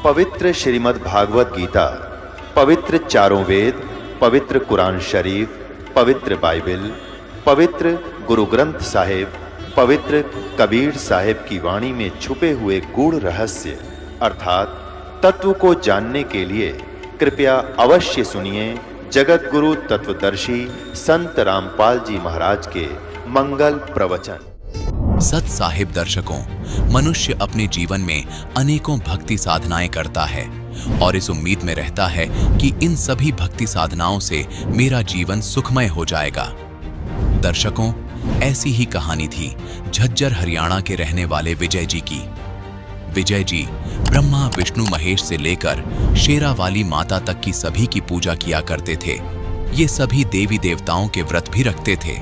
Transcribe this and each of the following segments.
पवित्र श्रीमद् भागवत गीता, पवित्र चारों वेद, पवित्र कुरान शरीफ, पवित्र बाइबल, पवित्र गुरु ग्रंथ साहिब, पवित्र कबीर साहिब की वाणी में छुपे हुए गूढ़ रहस्य अर्थात तत्व को जानने के लिए कृपया अवश्य सुनिए जगत गुरु तत्वदर्शी संत रामपाल जी महाराज के मंगल प्रवचन। सत साहिब दर्शकों, मनुष्य अपने जीवन में अनेकों भक्ति साधनाएं करता है और इस उम्मीद में रहता है कि इन सभी भक्ति साधनाओं से मेरा जीवन सुखमय हो जाएगा। दर्शकों, ऐसी ही कहानी थी झज्जर हरियाणा के रहने वाले विजय जी की। विजय जी ब्रह्मा विष्णु महेश से लेकर शेरावाली माता तक की सभी की पूजा किया करते थे। ये सभी देवी देवताओं के व्रत भी रखते थे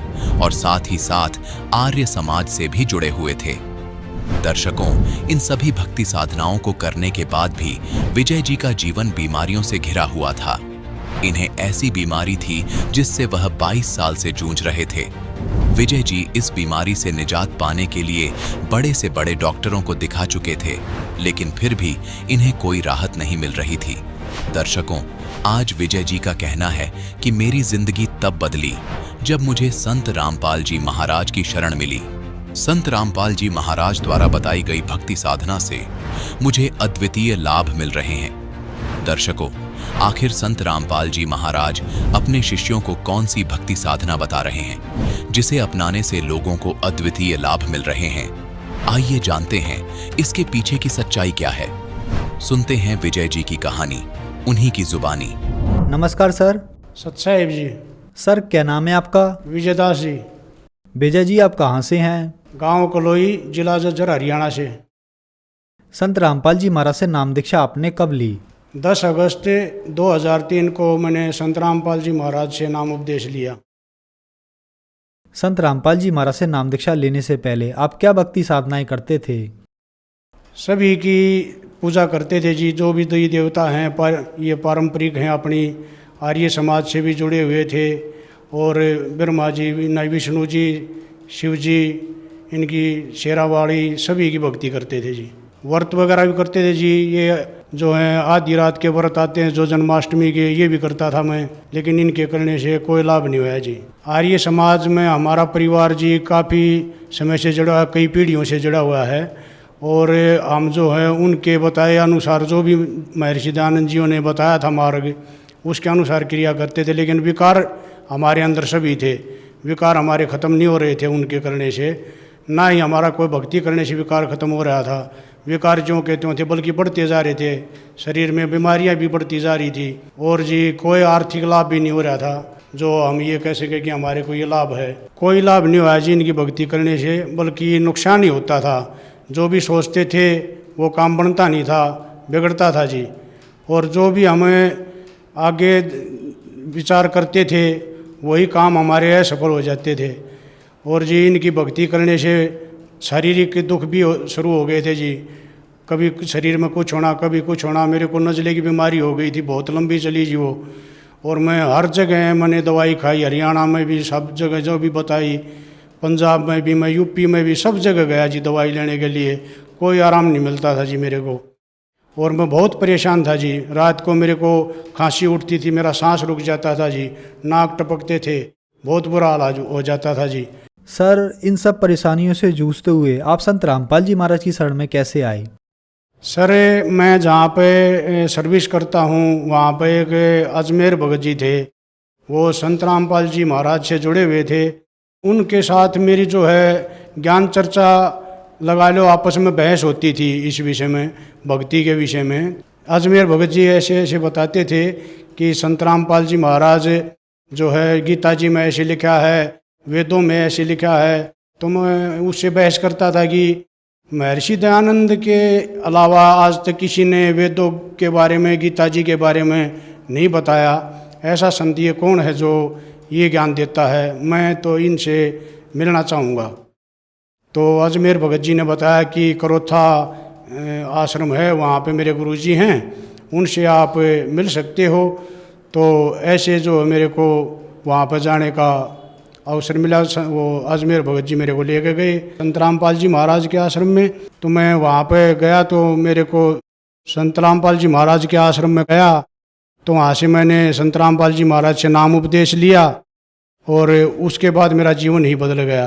और साथ ही साथ आर्य समाज से भी जुड़े हुए थे। दर्शकों, इन सभी भक्ति साधनाओं को करने के बाद भी विजय जी का जीवन बीमारियों से घिरा हुआ था। इन्हें ऐसी बीमारी थी जिससे वह 22 साल से जूझ रहे थे। विजय जी इस बीमारी से निजात पाने के लिए बड़े से बड़े डॉक्टरों को दिखा चुके थे, लेकिन फिर भी इन्हें कोई राहत नहीं मिल रही थी। दर्शकों, आज विजय जी का कहना है कि मेरी जिंदगी तब बदली जब मुझे संत रामपाल जी महाराज की शरण मिली। संत रामपाल जी महाराज द्वारा बताई गई भक्ति साधना से मुझे अद्वितीय लाभ मिल रहे हैं। दर्शकों, आखिर संत रामपाल जी महाराज अपने शिष्यों को कौन सी भक्ति साधना बता रहे हैं जिसे अपनाने से लोगों को अद्वितीय लाभ मिल रहे हैं? आइए जानते हैं इसके पीछे की सच्चाई क्या है। सुनते हैं विजय जी की कहानी, उन्हीं की जुबानी। नमस्कार सर। सत साहिब जी। सर, क्या नाम है आपका? विजयदास जी। विजय जी, आप कहाँ से हैं? गांव कलोई, जिला झज्जर, हरियाणा से। संत रामपाल जी महाराज से नाम दीक्षा आपने कब ली? 10 अगस्त 2003 को मैंने संत रामपाल जी महाराज से नाम उपदेश लिया। संत रामपाल जी महाराज से नाम दीक्षा लेने से पहले आप क्या भक्ति साधनाएं करते थे? सभी की पूजा करते थे जी। जो भी देवी देवता हैं ये पारंपरिक हैं, अपनी आर्य समाज से भी जुड़े हुए थे। और ब्रह्मा जी, विष्णु जी, शिव जी, इनकी शेरावाड़ी सभी की भक्ति करते थे जी। व्रत वगैरह भी करते थे जी। ये जो है आधी रात के व्रत आते हैं जो जन्माष्टमी के, ये भी करता था मैं, लेकिन इनके करने से कोई लाभ नहीं हुआ जी। आर्य समाज में हमारा परिवार जी काफ़ी समय से जुड़ा, कई पीढ़ियों से जुड़ा हुआ है। और हम जो है उनके बताए अनुसार, जो भी महर्षि दयानंद जियों ने बताया था मार्ग, उसके अनुसार क्रिया करते थे। लेकिन विकार हमारे अंदर सभी थे, विकार हमारे ख़त्म नहीं हो रहे थे उनके करने से। ना ही हमारा कोई भक्ति करने से विकार ख़त्म हो रहा था। विकार जो के त्यों थे, बल्कि बढ़ते जा रहे थे। शरीर में बीमारियां भी बढ़ती जा रही थी। और जी कोई आर्थिक लाभ भी नहीं हो रहा था जो हम ये कह सके कि हमारे को ये लाभ है। कोई लाभ नहीं हुआ जी इनकी भक्ति करने से, बल्कि नुकसान ही होता था। जो भी सोचते थे वो काम बनता नहीं था, बिगड़ता था जी। और जो भी हमें आगे विचार करते थे वही काम हमारे असफल हो जाते थे। और जी इनकी भक्ति करने से शारीरिक दुख भी शुरू हो गए थे जी। कभी शरीर में कुछ होना, कभी कुछ होना। मेरे को नज़ले की बीमारी हो गई थी, बहुत लंबी चली जी वो। और मैं हर जगह मैंने दवाई खाई, हरियाणा में भी सब जगह जो भी बताई, पंजाब में भी, मैं यूपी में भी, सब जगह गया जी दवाई लेने के लिए। कोई आराम नहीं मिलता था जी मेरे को। और मैं बहुत परेशान था जी। रात को मेरे को खांसी उठती थी, मेरा सांस रुक जाता था जी, नाक टपकते थे, बहुत बुरा हाल हो जाता था जी। सर, इन सब परेशानियों से जूझते हुए आप संत रामपाल जी महाराज की शरण में कैसे आए? सर, मैं जहाँ पे सर्विस करता हूँ वहाँ पे एक अजमेर भगत जी थे। वो संत रामपाल जी महाराज से जुड़े हुए थे। उनके साथ मेरी जो है ज्ञान चर्चा लगा लो, आपस में बहस होती थी इस विषय में, भक्ति के विषय में। अजमेर भगत जी ऐसे ऐसे बताते थे कि संत रामपाल जी महाराज जो है गीता जी में ऐसे लिखा है, वेदों में ऐसे लिखा है। तो मैं उससे बहस करता था कि महर्षि दयानंद के अलावा आज तक किसी ने वेदों के बारे में, गीता जी के बारे में नहीं बताया। ऐसा संत ये कौन है जो ये ज्ञान देता है? मैं तो इनसे मिलना चाहूँगा। तो अजमेर भगत जी ने बताया कि करोथा आश्रम है, वहाँ पे मेरे गुरुजी हैं, उनसे आप मिल सकते हो। तो ऐसे जो मेरे को वहाँ पर जाने का अवसर मिला। वो अजमेर भगत जी मेरे को लेके गए संत रामपाल जी महाराज के आश्रम में। तो मैं वहाँ पे गया तो मेरे को संत रामपाल जी महाराज के आश्रम में गया तो वहाँ से मैंने संत रामपाल जी महाराज से नाम उपदेश लिया और उसके बाद मेरा जीवन ही बदल गया।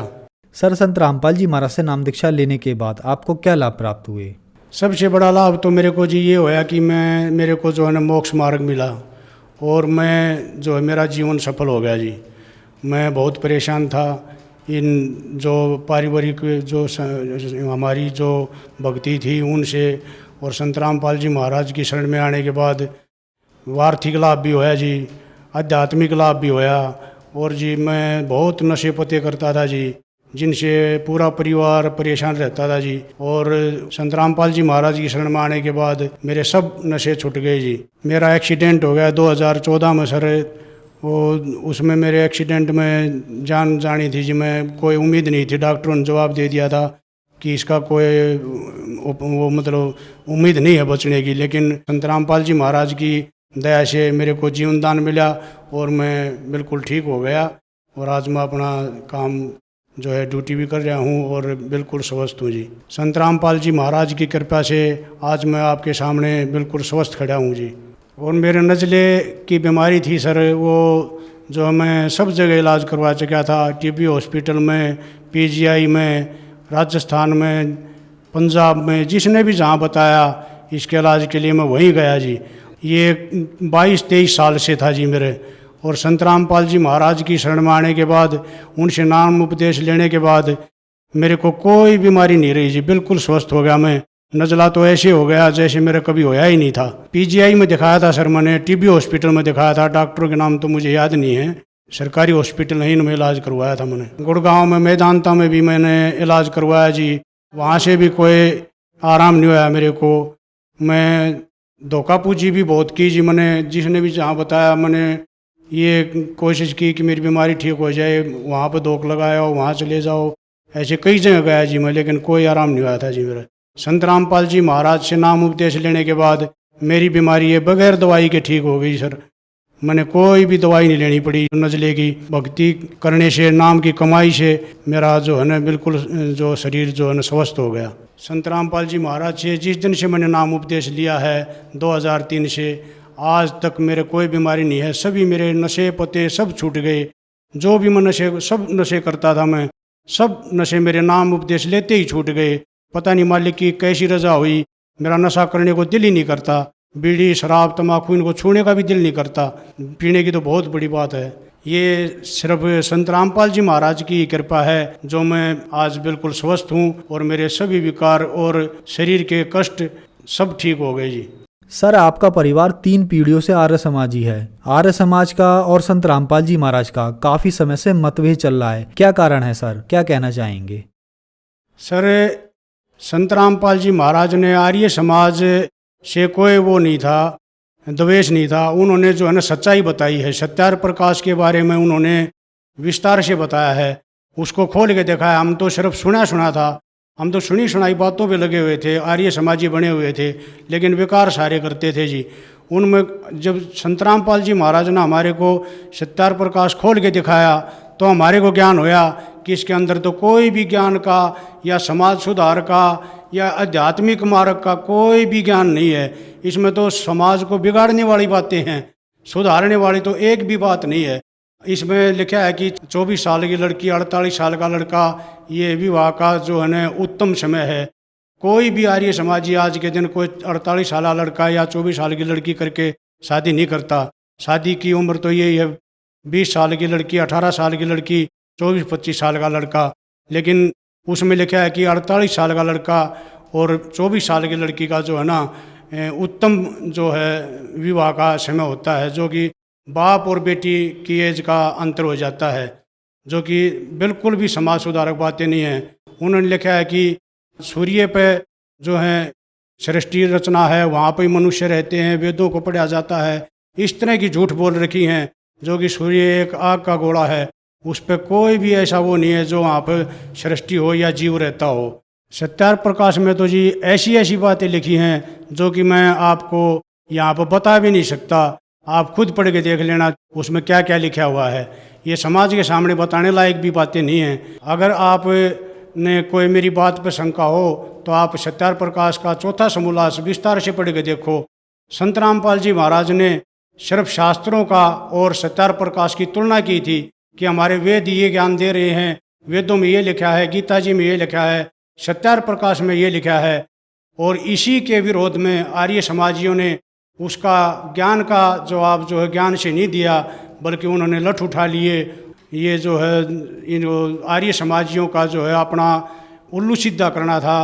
सर, संत रामपाल जी महाराज से नाम दीक्षा लेने के बाद आपको क्या लाभ प्राप्त हुए? सबसे बड़ा लाभ तो मेरे को जी ये होया कि मेरे को जो है ना मोक्ष मार्ग मिला और मैं जो है मेरा जीवन सफल हो गया जी। मैं बहुत परेशान था, इन जो पारिवारिक जो हमारी जो भक्ति थी उनसे और संत रामपाल जी महाराज की शरण में आने के बाद आर्थिक लाभ भी होया जी, आध्यात्मिक लाभ भी होया। और जी मैं बहुत नशे पते करता था जी, जिनसे पूरा परिवार परेशान रहता था जी। और संत रामपाल जी महाराज की शरण में आने के बाद मेरे सब नशे छूट गए जी। मेरा एक्सीडेंट हो गया 2014 में सर, वो उसमें मेरे एक्सीडेंट में जान जानी थी जी। मैं कोई उम्मीद नहीं थी, डॉक्टरों ने जवाब दे दिया था कि इसका कोई वो मतलब उम्मीद नहीं है बचने की। लेकिन संत रामपाल जी महाराज की दया से मेरे को जीवन दान मिला और मैं बिल्कुल ठीक हो गया और आज मैं अपना काम जो है ड्यूटी भी कर रहा हूँ और बिल्कुल स्वस्थ हूँ जी। संत रामपाल जी महाराज की कृपा से आज मैं आपके सामने बिल्कुल स्वस्थ खड़ा हूँ जी। और मेरे नज़ले की बीमारी थी सर, वो जो मैं सब जगह इलाज करवा चुका था, टीबी हॉस्पिटल में, पीजीआई में, राजस्थान में, पंजाब में, जिसने भी जहाँ बताया इसके इलाज के लिए मैं वहीं गया जी। ये 22-23 साल से था जी मेरे। और संत रामपाल जी महाराज की शरण में आने के बाद, उनसे नाम उपदेश लेने के बाद मेरे को कोई बीमारी नहीं रही जी, बिल्कुल स्वस्थ हो गया मैं। नज़ला तो ऐसे हो गया जैसे मेरा कभी होया ही नहीं था। पीजीआई में दिखाया था सर मैंने, टीबी हॉस्पिटल में दिखाया था, डॉक्टरों के नाम तो मुझे याद नहीं है, सरकारी हॉस्पिटल ही में इलाज करवाया था मैंने। गुड़गांव में मेदांता में भी मैंने इलाज करवाया जी, वहाँ से भी कोई आराम नहीं हुआ मेरे को। मैं धोखा पूजी भी बहुत की जी मैंने, जिसने भी जहाँ बताया मैंने ये कोशिश की कि मेरी बीमारी ठीक हो जाए, वहाँ पर धोख लगाया, वहाँ चले जाओ, ऐसे कई जगह गया जी मैं, लेकिन कोई आराम नहीं हुआ था जी मेरा। संत रामपाल जी महाराज से नाम उपदेश लेने के बाद मेरी बीमारी ये बगैर दवाई के ठीक हो गई सर। मैंने कोई भी दवाई नहीं लेनी पड़ी। नज़ले की भक्ति करने से, नाम की कमाई से मेरा जो है ना बिल्कुल जो शरीर जो है ना स्वस्थ हो गया। संत रामपाल जी महाराज से जिस दिन से मैंने नाम उपदेश लिया है 2003 से आज तक मेरे कोई बीमारी नहीं है। सभी मेरे नशे पते सब छूट गए, जो भी मैं सब नशे करता था मैं, सब नशे मेरे नाम उपदेश लेते ही छूट गए। पता नहीं मालिक की कैसी रजा हुई, मेरा नशा करने को दिल ही नहीं करता। बीड़ी शराब तम्बाकू इनको छूने का भी दिल नहीं करता, पीने की तो बहुत बड़ी बात है। ये सिर्फ संत रामपाल जी महाराज की कृपा है जो मैं आज बिल्कुल स्वस्थ हूँ और मेरे सभी विकार और शरीर के कष्ट सब ठीक हो गए जी। सर, आपका परिवार 3 पीढ़ियों से आर्य समाजी है। आर्य समाज का और संत रामपाल जी महाराज का काफी समय से मतभेद चल रहा है, क्या कारण है सर, क्या कहना चाहेंगे? सर, संत रामपाल जी महाराज ने आर्य समाज से कोई वो नहीं था, द्वेष नहीं था। उन्होंने जो है ना सच्चाई बताई है, सत्यार प्रकाश के बारे में उन्होंने विस्तार से बताया है, उसको खोल के देखा है। हम तो सिर्फ सुना था, हम तो सुनी सुनाई बातों पे लगे हुए थे, आर्य समाजी बने हुए थे, लेकिन विकार सारे करते थे जी। उनमें जब संत रामपाल जी महाराज ने हमारे को सत्यार प्रकाश खोल के दिखाया तो हमारे को ज्ञान होया कि इसके अंदर तो कोई भी ज्ञान का या समाज सुधार का या आध्यात्मिक मार्ग का कोई भी ज्ञान नहीं है। इसमें तो समाज को बिगाड़ने वाली बातें हैं, सुधारने वाली तो एक भी बात नहीं है। इसमें लिखा है कि 24 साल की लड़की 48 साल का लड़का, ये विवाह का जो है ना उत्तम समय है। कोई भी आर्य समाजी आज के दिन कोई 48 साल लड़का या 24 साल की लड़की करके शादी नहीं करता। शादी की उम्र तो यही है, 20 साल की लड़की, 18 साल की लड़की, 24-25 साल का लड़का। लेकिन उसमें लिखा है कि 48 साल का लड़का और 24 साल की लड़की का जो है ना उत्तम जो है विवाह का समय होता है, जो कि बाप और बेटी की एज का अंतर हो जाता है, जो कि बिल्कुल भी समाज सुधारक बातें नहीं है। उन्होंने लिखा है कि सूर्य पे जो है सृष्टि रचना है, वहाँ पर मनुष्य रहते हैं, वेदों को पढ़ा जाता है। इस तरह की झूठ बोल रखी हैं, जो कि सूर्य एक आग का गोला है, उस पर कोई भी ऐसा वो नहीं है जो वहाँ पर सृष्टि हो या जीव रहता हो। सत्यार प्रकाश में तो जी ऐसी ऐसी बातें लिखी हैं जो कि मैं आपको यहाँ पर बता भी नहीं सकता। आप खुद पढ़ के देख लेना उसमें क्या क्या लिखा हुआ है। ये समाज के सामने बताने लायक भी बातें नहीं हैं। अगर आप ने कोई मेरी बात पर शंका हो तो आप सत्यार प्रकाश का चौथा समोल्लास विस्तार से पढ़ के देखो। संत रामपाल जी महाराज ने सिर्फ शास्त्रों का और सत्यार प्रकाश की तुलना की थी कि हमारे वेद ये ज्ञान दे रहे हैं, वेदों में ये लिखा है, गीता जी में ये लिखा है, सत्यार प्रकाश में ये लिखा है। और इसी के विरोध में आर्य समाजियों ने उसका ज्ञान का जवाब जो है ज्ञान से नहीं दिया, बल्कि उन्होंने लठ उठा लिए। ये जो है इन आर्य समाजियों का जो है अपना उल्लू सीधा करना था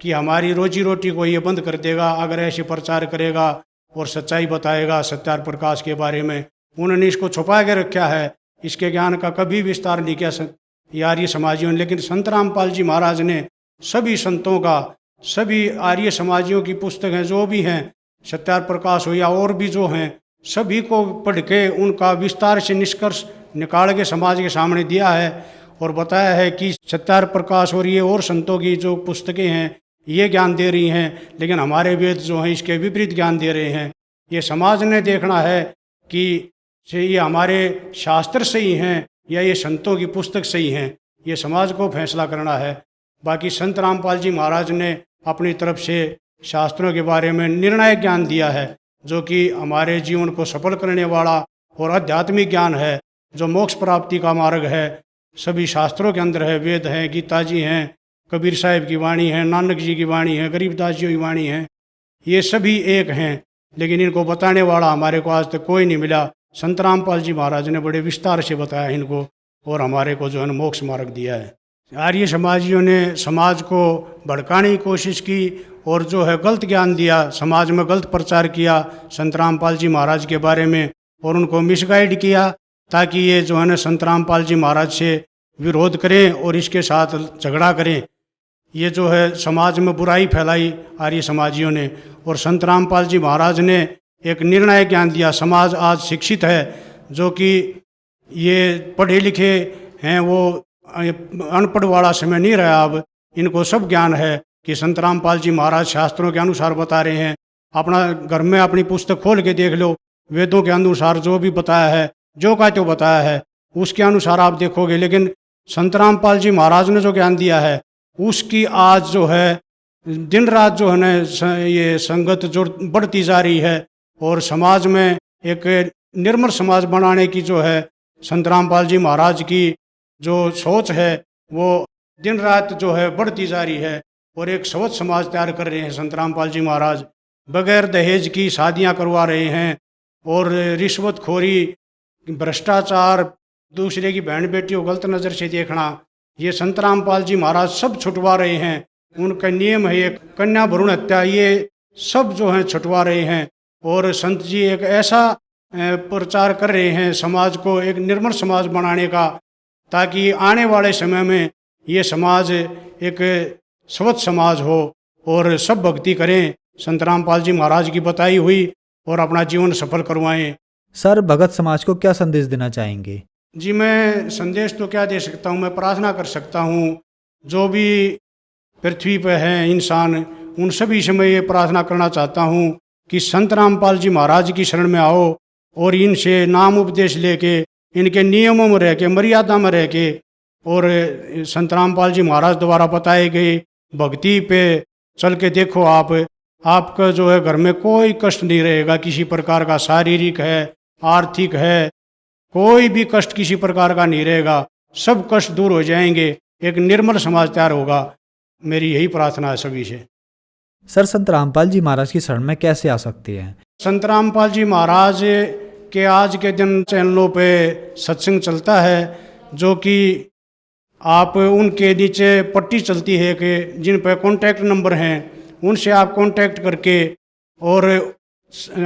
कि हमारी रोजी रोटी को ये बंद कर देगा अगर ऐसे प्रचार करेगा और सच्चाई बताएगा सत्यार प्रकाश के बारे में। उन्होंने इसको छुपा के रखा है, इसके ज्ञान का कभी विस्तार नहीं किया आर्य समाजियों ने। लेकिन संत रामपाल जी महाराज ने सभी संतों का, सभी आर्य समाजियों की पुस्तकें जो भी हैं, सत्यार प्रकाश हो या और भी जो हैं, सभी को पढ़ के उनका विस्तार से निष्कर्ष निकाल के समाज के सामने दिया है और बताया है कि सत्यार प्रकाश और ये और संतों की जो पुस्तकें हैं ये ज्ञान दे रही हैं, लेकिन हमारे वेद जो हैं इसके विपरीत ज्ञान दे रहे हैं। ये समाज ने देखना है कि ये हमारे शास्त्र सही हैं या ये संतों की पुस्तक सही हैं, ये समाज को फैसला करना है। बाकी संत रामपाल जी महाराज ने अपनी तरफ से शास्त्रों के बारे में निर्णायक ज्ञान दिया है, जो कि हमारे जीवन को सफल करने वाला और आध्यात्मिक ज्ञान है, जो मोक्ष प्राप्ति का मार्ग है। सभी शास्त्रों के अंदर है, वेद हैं, गीता जी हैं, कबीर साहिब की वाणी है, नानक जी की वाणी है, गरीबदास जी की वाणी है, ये सभी एक हैं, लेकिन इनको बताने वाला हमारे को आज तक कोई नहीं मिला। संत रामपाल जी महाराज ने बड़े विस्तार से बताया इनको और हमारे को जो है मोक्ष मार्ग दिया है। आर्य समाजियों ने समाज को भड़काने की कोशिश की और जो है गलत ज्ञान दिया, समाज में गलत प्रचार किया संत रामपाल जी महाराज के बारे में और उनको मिसगाइड किया, ताकि ये जो है ना संत रामपाल जी महाराज से विरोध करें और इसके साथ झगड़ा करें। ये जो है समाज में बुराई फैलाई आर्य समाजियों ने। और संत रामपाल जी महाराज ने एक निर्णायक ज्ञान दिया। समाज आज शिक्षित है, जो कि ये पढ़े लिखे हैं, वो अनपढ़ वाला समय नहीं रहा। अब इनको सब ज्ञान है कि संत रामपाल जी महाराज शास्त्रों के अनुसार बता रहे हैं। अपना घर में अपनी पुस्तक खोल के देख लो, वेदों के अनुसार जो भी बताया है, जो का तो बताया है, उसके अनुसार आप देखोगे। लेकिन संत रामपाल जी महाराज ने जो ज्ञान दिया है उसकी आज जो है दिन रात जो है ना ये संगत जो बढ़ती जा रही है और समाज में एक निर्मल समाज बनाने की जो है संत रामपाल जी महाराज की जो सोच है वो दिन रात जो है बढ़ती जा रही है और एक स्वच्छ समाज तैयार कर रहे हैं संत रामपाल जी महाराज। बगैर दहेज की शादियां करवा रहे हैं और रिश्वतखोरी, भ्रष्टाचार, दूसरे की बहन बेटी को गलत नज़र से देखना, ये संत रामपाल जी महाराज सब छुटवा रहे हैं। उनका नियम है एक कन्या भ्रूण हत्या, ये सब जो है छुटवा रहे हैं। और संत जी एक ऐसा प्रचार कर रहे हैं समाज को एक निर्मल समाज बनाने का, ताकि आने वाले समय में ये समाज एक स्वच्छ समाज हो और सब भक्ति करें, संत रामपाल जी महाराज की बताई हुई, और अपना जीवन सफल करवाएं। सर, भगत समाज को क्या संदेश देना चाहेंगे? जी, मैं संदेश तो क्या दे सकता हूँ, मैं प्रार्थना कर सकता हूँ। जो भी पृथ्वी पर हैं इंसान, उन सभी से मैं ये प्रार्थना करना चाहता हूँ कि संत रामपाल जी महाराज की शरण में आओ और इनसे नाम उपदेश लेके, इनके नियमों में रह के, मर्यादा में रह के, और संत रामपाल जी महाराज द्वारा बताए गए भक्ति पे चल के देखो। आपका जो है घर में कोई कष्ट नहीं रहेगा किसी प्रकार का, शारीरिक है, आर्थिक है, कोई भी कष्ट किसी प्रकार का नहीं रहेगा, सब कष्ट दूर हो जाएंगे, एक निर्मल समाज तैयार होगा। मेरी यही प्रार्थना है सभी से। सर, संत रामपाल जी महाराज की शरण में कैसे आ सकते हैं? संत रामपाल जी महाराज के आज के दिन चैनलों पे सत्संग चलता है, जो कि आप उनके नीचे पट्टी चलती है कि जिन पर कॉन्टैक्ट नंबर हैं, उनसे आप कॉन्टैक्ट करके और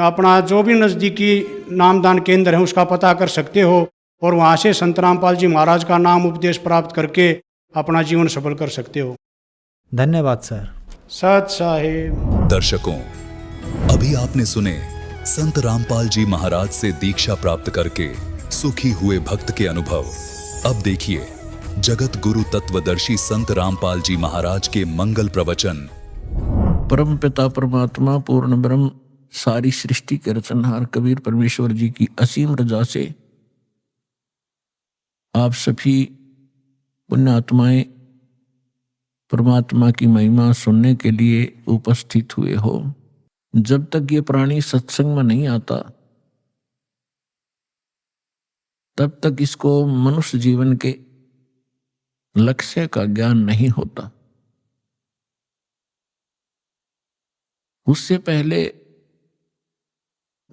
अपना जो भी नज़दीकी नामदान केंद्र है उसका पता कर सकते हो और वहाँ से संत रामपाल जी महाराज का नाम उपदेश प्राप्त करके अपना जीवन सफल कर सकते हो। धन्यवाद सर। सत साहिब। दर्शकों, अभी आपने सुने संत रामपाल जी महाराज से दीक्षा प्राप्त करके सुखी हुए भक्त के अनुभव। अब देखिए जगत गुरु तत्वदर्शी संत रामपाल जी महाराज के मंगल प्रवचन। परम पिता परमात्मा पूर्ण ब्रह्म सारी सृष्टि के रचनहार कबीर परमेश्वर जी की असीम रजा से आप सभी पुण्य आत्माएं परमात्मा की महिमा सुनने के लिए उपस्थित हुए हो। जब तक ये प्राणी सत्संग में नहीं आता तब तक इसको मनुष्य जीवन के लक्ष्य का ज्ञान नहीं होता। उससे पहले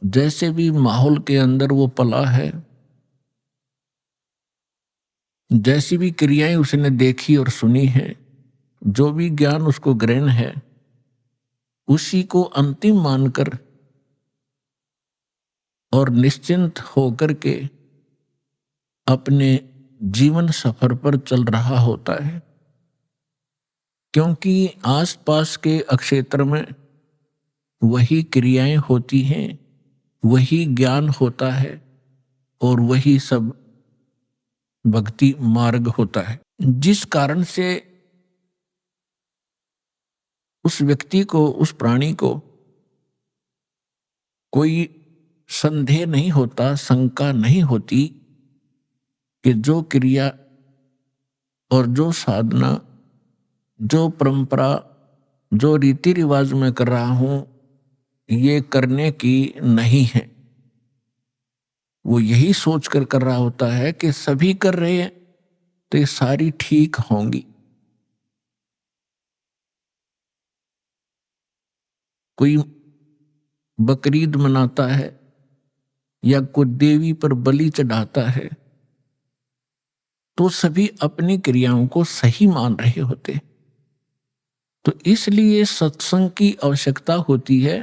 जैसे भी माहौल के अंदर वो पला है, जैसी भी क्रियाएं उसने देखी और सुनी है, जो भी ज्ञान उसको ग्रहण है, उसी को अंतिम मानकर और निश्चिंत होकर के अपने जीवन सफर पर चल रहा होता है। क्योंकि आसपास के अक्षेत्र में वही क्रियाएं होती हैं, वही ज्ञान होता है और वही सब भक्ति मार्ग होता है, जिस कारण से उस व्यक्ति को, उस प्राणी को कोई संदेह नहीं होता, शंका नहीं होती कि जो क्रिया और जो साधना, जो परंपरा, जो रीति रिवाज मैं कर रहा हूं, ये करने की नहीं है। वो यही सोच कर रहा होता है कि सभी कर रहे हैं तो ये सारी ठीक होंगी। कोई बकरीद मनाता है या कोई देवी पर बलि चढ़ाता है तो सभी अपनी क्रियाओं को सही मान रहे होते। तो इसलिए सत्संग की आवश्यकता होती है।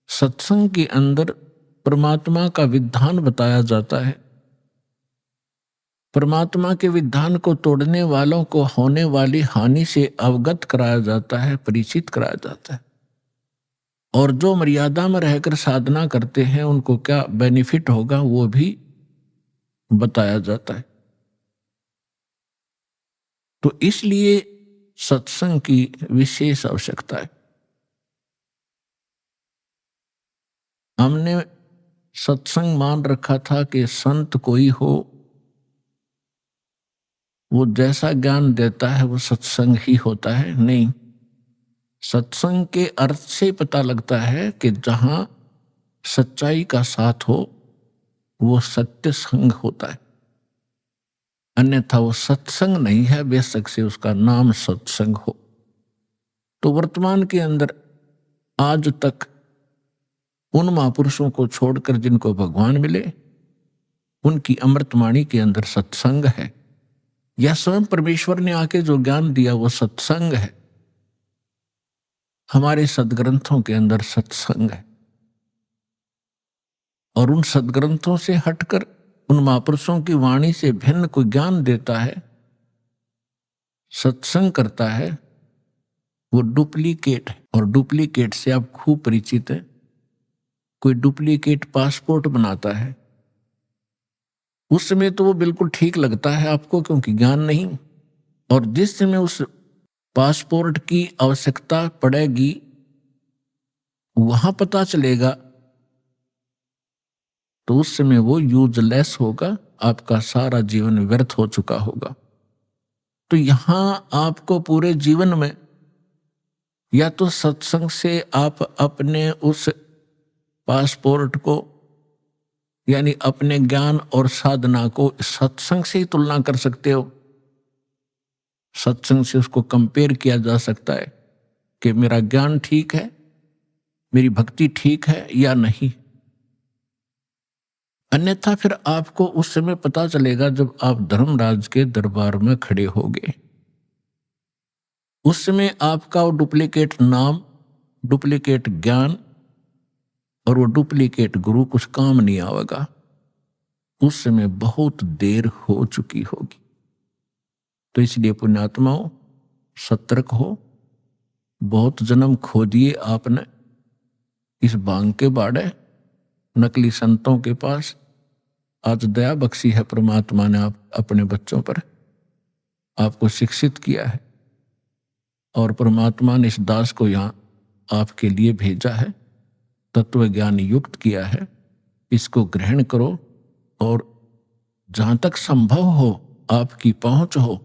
सत्संग के अंदर परमात्मा का विधान बताया जाता है। परमात्मा के विधान को तोड़ने वालों को होने वाली हानि से अवगत कराया जाता है, परिचित कराया जाता है। और जो मर्यादा में रहकर साधना करते हैं उनको क्या बेनिफिट होगा वो भी बताया जाता है। तो इसलिए सत्संग की विशेष आवश्यकता है। हमने सत्संग मान रखा था कि संत कोई हो, वो जैसा ज्ञान देता है वो सत्संग ही होता है। नहीं, सत्संग के अर्थ से पता लगता है कि जहां सच्चाई का साथ हो वो सत्य संग होता है, अन्यथा वो सत्संग नहीं है, बेशक से उसका नाम सत्संग हो। तो वर्तमान के अंदर आज तक उन महापुरुषों को छोड़कर जिनको भगवान मिले, उनकी अमृतवाणी के अंदर सत्संग है, या स्वयं परमेश्वर ने आके जो ज्ञान दिया वो सत्संग है। हमारे सदग्रंथों के अंदर सत्संग है। और उन सदग्रंथों से हटकर उन महापुरुषों की वाणी से भिन्न कोई ज्ञान देता है, सत्संग करता है, वो डुप्लीकेट है। और डुप्लीकेट से आप खूब परिचित हैं। कोई डुप्लीकेट पासपोर्ट बनाता है, उस समय तो वो बिल्कुल ठीक लगता है आपको क्योंकि ज्ञान नहीं, और जिस समय उस पासपोर्ट की आवश्यकता पड़ेगी वहां पता चलेगा तो उस समय वो यूजलेस होगा, आपका सारा जीवन व्यर्थ हो चुका होगा। तो यहां आपको पूरे जीवन में या तो सत्संग से आप अपने उस पासपोर्ट को यानी अपने ज्ञान और साधना को सत्संग से ही तुलना कर सकते हो। सत्संग से उसको कंपेयर किया जा सकता है कि मेरा ज्ञान ठीक है, मेरी भक्ति ठीक है या नहीं। अन्यथा फिर आपको उस समय पता चलेगा जब आप धर्मराज के दरबार में खड़े होगे। उस समय आपका वो डुप्लीकेट नाम, डुप्लीकेट ज्ञान और वो डुप्लीकेट गुरु कुछ काम नहीं आएगा। उस समय बहुत देर हो चुकी होगी। तो इसलिए पुण्यात्माओं, सतर्क हो। बहुत जन्म खो दिए आपने इस भांग के बाड़े, नकली संतों के पास। आज दया बख्शी है परमात्मा ने आप अपने बच्चों पर, आपको शिक्षित किया है और परमात्मा ने इस दास को यहाँ आपके लिए भेजा है, तत्व ज्ञान युक्त किया है। इसको ग्रहण करो और जहां तक संभव हो, आपकी पहुंच हो,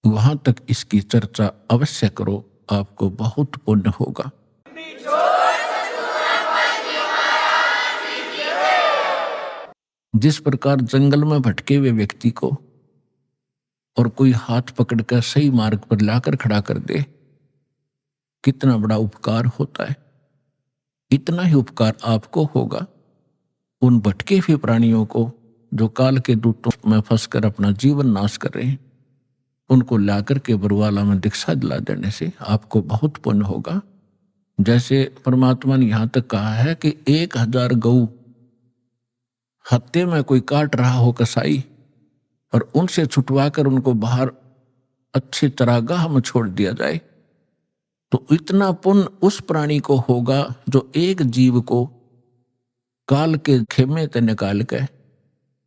वहां तक इसकी चर्चा अवश्य करो, आपको बहुत पुण्य होगा। जिस प्रकार जंगल में भटके हुए व्यक्ति को और कोई हाथ पकड़कर सही मार्ग पर लाकर खड़ा कर दे, कितना बड़ा उपकार होता है, इतना ही उपकार आपको होगा उन भटके हुए प्राणियों को जो काल के दूतों में फंसकर अपना जीवन नाश कर रहे हैं। उनको लाकर के बरुवाला में दीक्षा दिला देने से आपको बहुत पुण्य होगा। जैसे परमात्मा ने यहां तक कहा है कि 1000 गऊ हत्ते में कोई काट रहा हो कसाई, और उनसे छुटवा कर उनको बाहर अच्छी चरागाह में छोड़ दिया जाए, तो इतना पुण्य उस प्राणी को होगा जो एक जीव को काल के खेमे से निकाल के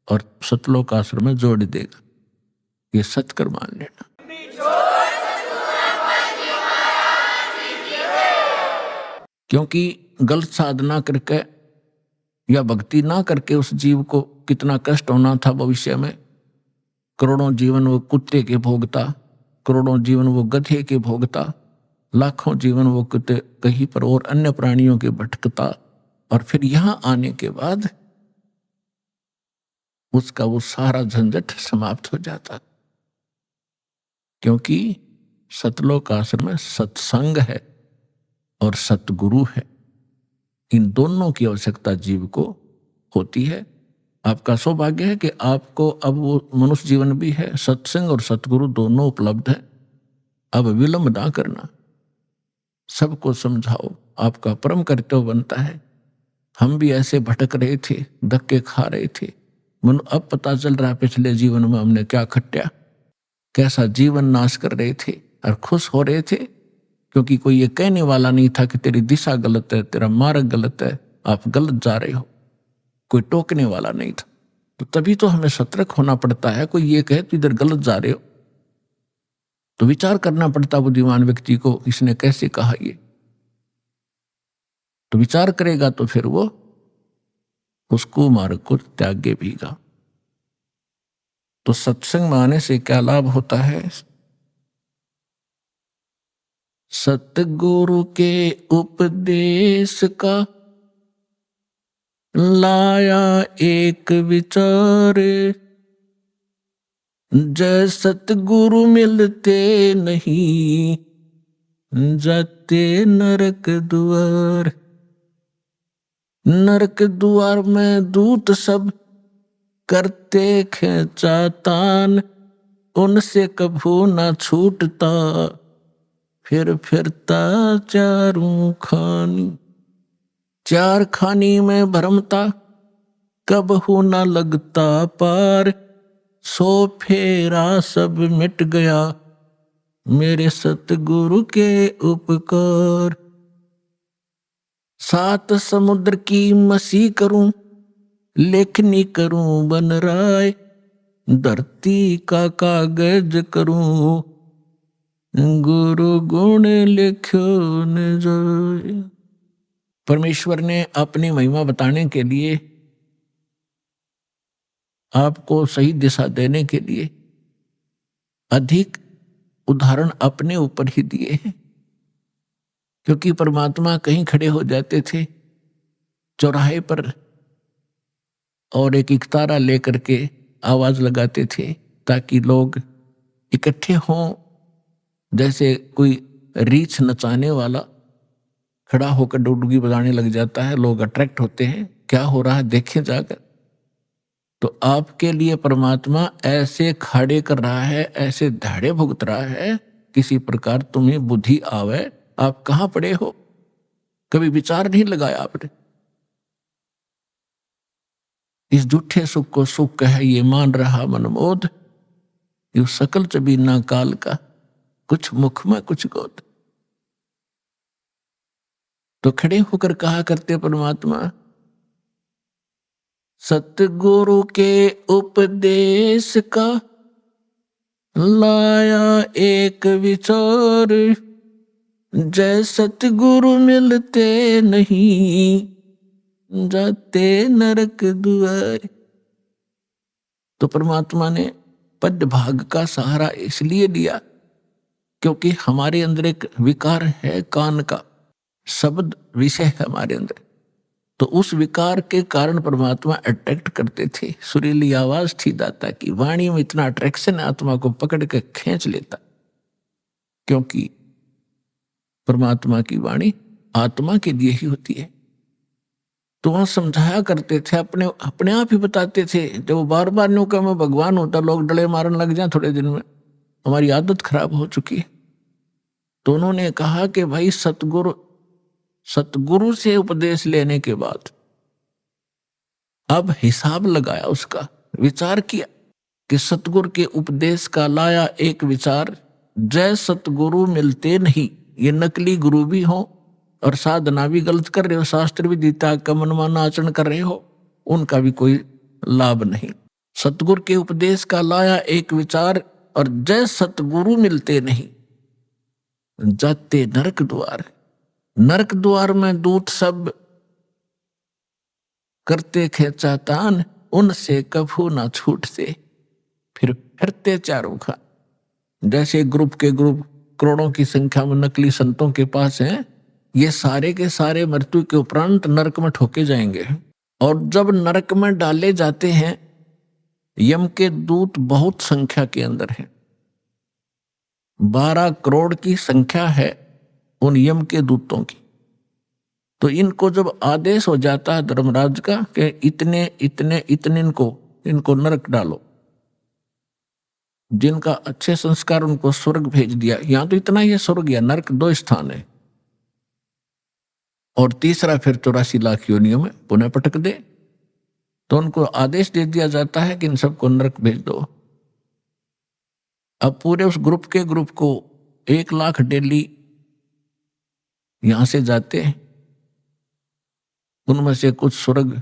और सतलोक आश्रम में जोड़ देगा। ये सत्कर मान लेना। क्योंकि गलत साधना करके या भक्ति ना करके उस जीव को कितना कष्ट होना था भविष्य में। करोड़ों जीवन वो कुत्ते के भोगता, करोड़ों जीवन वो गधे के भोगता, लाखों जीवन वो कुत्ते कहीं पर और अन्य प्राणियों के भटकता, और फिर यहां आने के बाद उसका वो सारा झंझट समाप्त हो जाता। क्योंकि सतलोक आश्रम में सत्संग है और सतगुरु है, इन दोनों की आवश्यकता जीव को होती है। आपका सौभाग्य है कि आपको अब वो मनुष्य जीवन भी है, सत्संग और सतगुरु दोनों उपलब्ध है। अब विलंब ना करना, सबको समझाओ, आपका परम कर्तव्य बनता है। हम भी ऐसे भटक रहे थे, धक्के खा रहे थे, मनु अब पता चल रहा है पिछले जीवन में हमने क्या खट्या, कैसा जीवन नाश कर रहे थे, और खुश हो रहे थे क्योंकि कोई ये कहने वाला नहीं था कि तेरी दिशा गलत है, तेरा मार्ग गलत है, आप गलत जा रहे हो। कोई टोकने वाला नहीं था। तो तभी तो हमें सतर्क होना पड़ता है। कोई ये कहे तो इधर गलत जा रहे हो तो विचार करना पड़ता बुद्धिमान व्यक्ति को, इसने कैसे कहा ये। तो विचार करेगा तो फिर वो उसको मार्ग को त्यागे भीगा। तो सत्संग में आने से क्या लाभ होता है? सतगुरु के उपदेश का लाया एक विचार, जय सतगुरु मिलते नहीं जाते नरक द्वार। नरक द्वार में दूत सब करते खेचातान, उनसे कभू ना छूटता फिर फिरता चारों खानी। चार खानी में भरमता कबहू ना लगता पार, सो फेरा सब मिट गया मेरे सतगुरु के उपकार। 7 समुद्र की मसी करूं, लेखनी करूं बन राय, धरती का कागज करूं गुरु गुण लिखो न जाए। परमेश्वर ने अपनी महिमा बताने के लिए, आपको सही दिशा देने के लिए अधिक उदाहरण अपने ऊपर ही दिए हैं। क्योंकि परमात्मा कहीं खड़े हो जाते थे चौराहे पर और एक इकतारा लेकर के आवाज लगाते थे ताकि लोग इकट्ठे हों। जैसे कोई रीछ नचाने वाला खड़ा होकर डुडुगी बजाने लग जाता है, लोग अट्रैक्ट होते हैं, क्या हो रहा है देखें जाकर। तो आपके लिए परमात्मा ऐसे खड़े कर रहा है, ऐसे धाड़े भुगत रहा है, किसी प्रकार तुम्हें बुद्धि आवे। आप कहां पड़े हो, कभी विचार नहीं लगाया आपने। इस झूठे सुख को सुख कह ये मान रहा मनमोद, ये सकल चबीना काल का, कुछ मुख में कुछ गोद। तो खड़े होकर कहा करते परमात्मा, सतगुरु के उपदेश का लाया एक विचार, जय सतगुरु मिलते नहीं जाते नरक द्वार। तो परमात्मा ने पद भाग का सहारा इसलिए दिया क्योंकि हमारे अंदर एक विकार है, कान का शब्द विषय है हमारे अंदर। तो उस विकार के कारण परमात्मा अट्रैक्ट करते थे। सुरीली आवाज थी दाता की, वाणी में इतना अट्रैक्शन है, आत्मा को पकड़ के खींच लेता, क्योंकि परमात्मा की वाणी आत्मा के लिए ही होती है। तो वहां समझाया करते थे, अपने आप ही बताते थे। जब वो बार बार न्यू कहा मैं भगवान होता, लोग डले मारने लग जाए थोड़े दिन में, हमारी आदत खराब हो चुकी है। तो उन्होंने कहा कि भाई सतगुरु से उपदेश लेने के बाद अब हिसाब लगाया, उसका विचार किया कि सतगुरु के उपदेश का लाया एक विचार, जय सतगुरु मिलते नहीं, ये नकली गुरु भी हो और साधना भी गलत कर रहे हो, शास्त्र भी गीता का मनमाना आचरण कर रहे हो, उनका भी कोई लाभ नहीं। सतगुरु के उपदेश का लाया एक विचार और जय सतगुरु मिलते नहीं, जाते नरक द्वार। नरक द्वार में दूत सब करते खेचा तान, उनसे कभू ना छूटते, फिर फिरते चारों खान। जैसे ग्रुप के ग्रुप करोड़ों की संख्या में नकली संतों के पास हैं, ये सारे के सारे मृत्यु के उपरांत नरक में ठोके जाएंगे। और जब नरक में डाले जाते हैं, यम के दूत बहुत संख्या के अंदर हैं, 12 करोड़ की संख्या है उन यम के दूतों की। तो इनको जब आदेश हो जाता है धर्मराज का कि इतने इतने इतने इनको नरक डालो, जिनका अच्छे संस्कार उनको स्वर्ग भेज दिया। यहां तो इतना ही स्वर्ग या नरक 2 स्थान है, और तीसरा फिर 84 लाख योनियों में पुनः पटक दे। तो उनको आदेश दे दिया जाता है कि इन सबको नरक भेज दो। अब पूरे उस ग्रुप के ग्रुप को 1 लाख डेली यहां से जाते हैं, उनमें से कुछ स्वर्ग,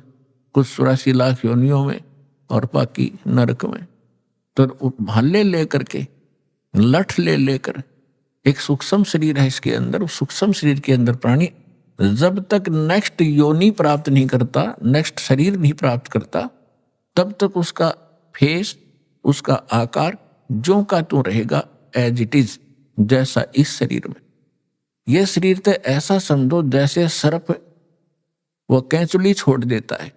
कुछ 84 लाख योनियों में और बाकी नरक में। तो भाले लेकर के, लठ लेकर, एक सूक्ष्म शरीर है इसके अंदर, उस सूक्ष्म शरीर के अंदर प्राणी जब तक नेक्स्ट योनि प्राप्त नहीं करता, नेक्स्ट शरीर नहीं प्राप्त करता, तब तक उसका फेस, उसका आकार ज्यों का त्यों रहेगा, एज इट इज, जैसा इस शरीर में। यह शरीर तो ऐसा समझो जैसे सर्प वो कैंचुली छोड़ देता है।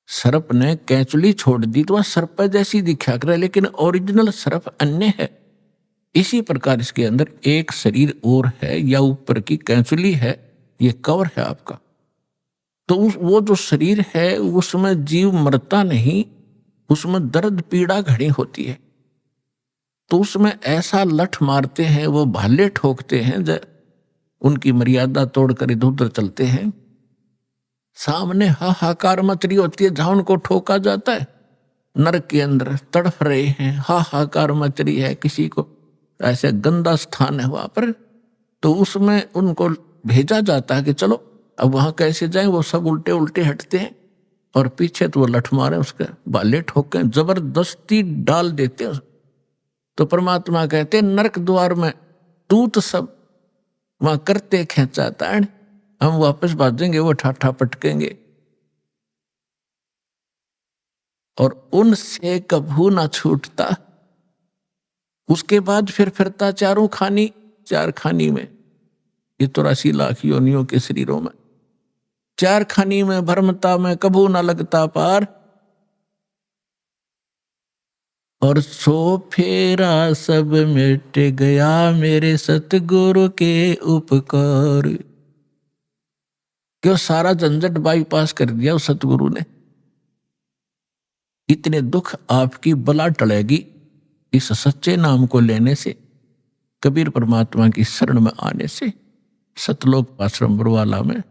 सर्प ने कैंचुली छोड़ दी तो वह सर्प जैसी दिखा करे, लेकिन ओरिजिनल सर्प अन्य है। इसी प्रकार इसके अंदर एक शरीर और है, या ऊपर की कैंचुली है, ये कवर है आपका। तो वो जो शरीर है उसमें जीव मरता नहीं, उसमें दर्द पीड़ा घड़ी होती है। तो उसमें ऐसा लठ मारते हैं, वो भाले ठोकते हैं, उनकी मर्यादा तोड़कर इधर उधर चलते हैं। सामने हाहाकार मच रही होती है, जहां उनको ठोका जाता है नरक के अंदर तड़फ रहे हैं, हाहाकार मच रही है, किसी को ऐसे गंदा स्थान है वहां पर, तो उसमें उनको भेजा जाता है कि चलो अब वहां कैसे जाएं। वो सब उल्टे उल्टे हटते हैं और पीछे तो वो लठ मारे, उसके बाले ठोके, जबरदस्ती डाल देते हैं। तो परमात्मा कहते हैं नरक द्वार में दूत सब वहां करते खेचा ताण, हम वापस भागेंगे, वो ठाठा पटकेंगे और उनसे कभू ना छूटता। उसके बाद फिर फिरता चारों खानी, 4 खानी में, ये 84 लाख योनियों के शरीरों में, 4 खानी में भरमता में कभू ना लगता पार। और सो फेरा सब मिट गया मेरे सतगुरु के उपकार। क्यों सारा झंझट बाईपास कर दिया उस सतगुरु ने। इतने दुख आपकी बला टलेगी इस सच्चे नाम को लेने से, कबीर परमात्मा की शरण में आने से, सतलोक आश्रम बरवाला में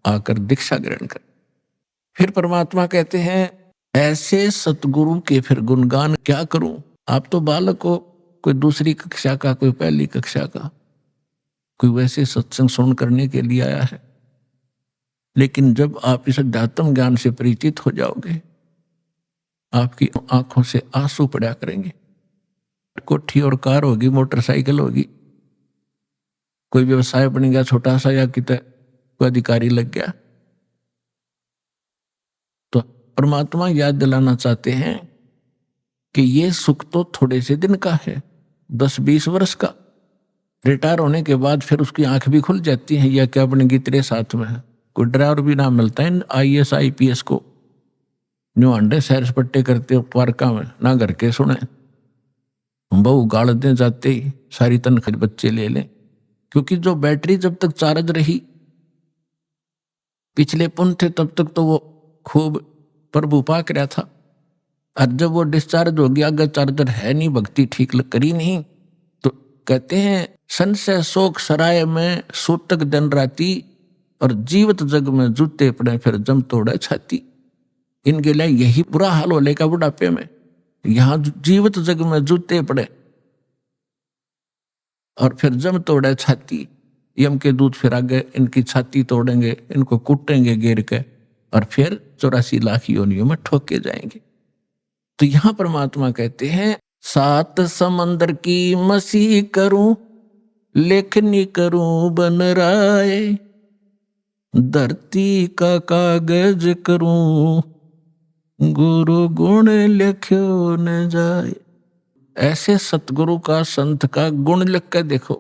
आकर दीक्षा ग्रहण कर। फिर परमात्मा कहते हैं ऐसे सतगुरु के फिर गुणगान क्या करूं। आप तो बालक हो, कोई दूसरी कक्षा का, कोई पहली कक्षा का, कोई वैसे सत्संग सुन करने के लिए आया है। लेकिन जब आप इस अध्यात्म ज्ञान से परिचित हो जाओगे, आपकी आंखों से आंसू पड़ा करेंगे। कोठी और कार होगी, मोटरसाइकिल होगी, कोई व्यवसाय बन गया छोटा सा, या कितना कोई अधिकारी लग गया, तो परमात्मा याद दिलाना चाहते हैं कि ये सुख तो थोड़े से दिन का है, 10-20 वर्ष का, रिटायर होने के बाद फिर उसकी आंख भी खुल जाती है, या क्या अपने गितरे साथ में है। कोई ड्राइवर भी ना मिलता है IAS IPS को, जो अंडे सैर सपट्टे करते हो पार्का में, ना घर के सुने, बहू गाड़ दें जाते ही सारी तनख्वाह बच्चे ले लें। क्योंकि जो बैटरी जब तक चार्ज रही, पिछले पुण्य थे, तब तक तो वो खूब प्रभु पाक रहा था। और जब वो डिस्चार्ज हो गया, अगर चार्जर है नहीं, भक्ति ठीक करी नहीं, तो कहते हैं संशय शोक सराय में सूतक दिन राती, और जीवित जग में जूते पड़े फिर जम तोड़े छाती। इनके लिए यही बुरा हाल हो लेगा बुढ़ापे में। यहाँ जीवित जग में जूते पड़े और फिर जम तोड़े छाती। यम के दूत फिर आगे इनकी छाती तोड़ेंगे, इनको कूटेंगे गिर के, और फिर 84 लाख योनियों में ठोके जाएंगे। तो यहां परमात्मा कहते हैं 7 समंदर की मसीह करूं, लेखनी करूं बन राय, धरती का कागज करूं, गुरु गुण लिख्यो न जाए। ऐसे सतगुरु का, संत का गुण लिख के देखो,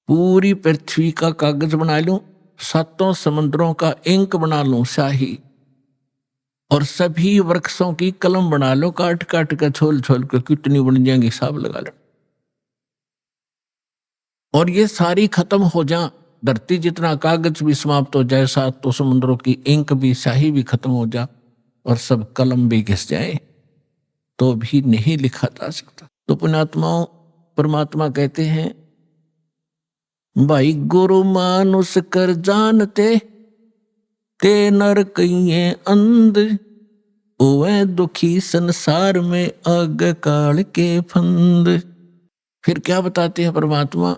पूरी पृथ्वी का कागज बना लूं, 7 समंदरों का इंक बना लूं शाही, और सभी वृक्षों की कलम बना लो, काट काट के छोल छोल के कितनी बन जाएंगी हिसाब लगा लो। और ये सारी खत्म हो जा, धरती जितना कागज भी समाप्त हो जाए, 7 समुद्रों की इंक भी शाही भी खत्म हो जा, और सब कलम भी घिस जाए, तो भी नहीं लिखा जा सकता। तो पुण्यात्माओं, परमात्मा कहते हैं भाई गुरु मानुष कर जानते, ते नर कहिए अंध, ओए दुखी संसार में आग काल के फंद। फिर क्या बताते हैं परमात्मा,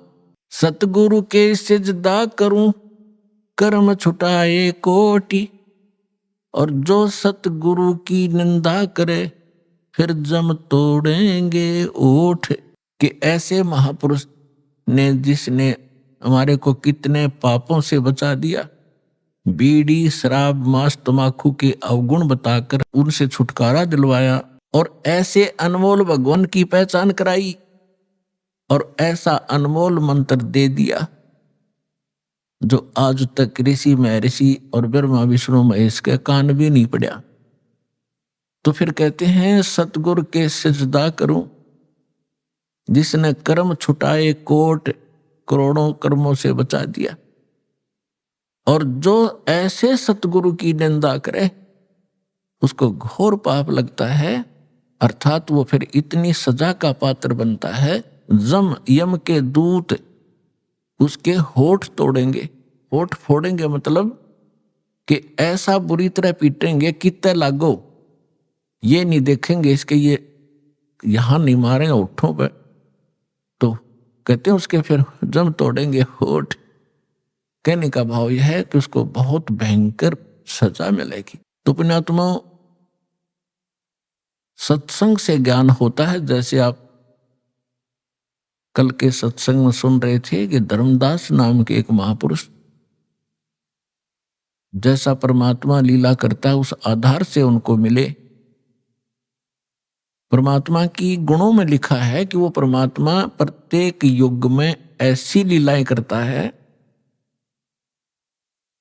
सतगुरु के सिजदा करूं, कर्म छुटाए कोटि, और जो सतगुरु की निंदा करे, फिर जम तोड़ेंगे ओठ। कि ऐसे महापुरुष ने, जिसने हमारे को कितने पापों से बचा दिया, बीड़ी शराब मांस तमाकू के अवगुण बताकर उनसे छुटकारा दिलवाया, और ऐसे अनमोल भगवान की पहचान कराई, और ऐसा अनमोल मंत्र दे दिया जो आज तक ऋषि महर्षि और ब्रह्मा विष्णु महेश के कान भी नहीं पड़ा। तो फिर कहते हैं सतगुरु के सिजदा करूं, जिसने कर्म छुटाए कोट, करोड़ों कर्मों से बचा दिया। और जो ऐसे सतगुरु की निंदा करे, उसको घोर पाप लगता है, अर्थात वो फिर इतनी सजा का पात्र बनता है, जम यम के दूत उसके होठ तोड़ेंगे। होठ फोड़ेंगे मतलब कि ऐसा बुरी तरह पीटेंगे कितने लागो, ये नहीं देखेंगे इसके ये यहां नहीं मारेंगे होठों पर, तो कहते हैं उसके फिर जम तोड़ेंगे होठ। कहने का भाव यह है कि उसको बहुत भयंकर सजा मिलेगी। तो पुण्यात्माओं, सत्संग से ज्ञान होता है। जैसे आप कल के सत्संग में सुन रहे थे कि धर्मदास नाम के एक महापुरुष जैसा परमात्मा लीला करता है, उस आधार से उनको मिले। परमात्मा की गुणों में लिखा है कि वो परमात्मा प्रत्येक युग में ऐसी लीलाएं करता है।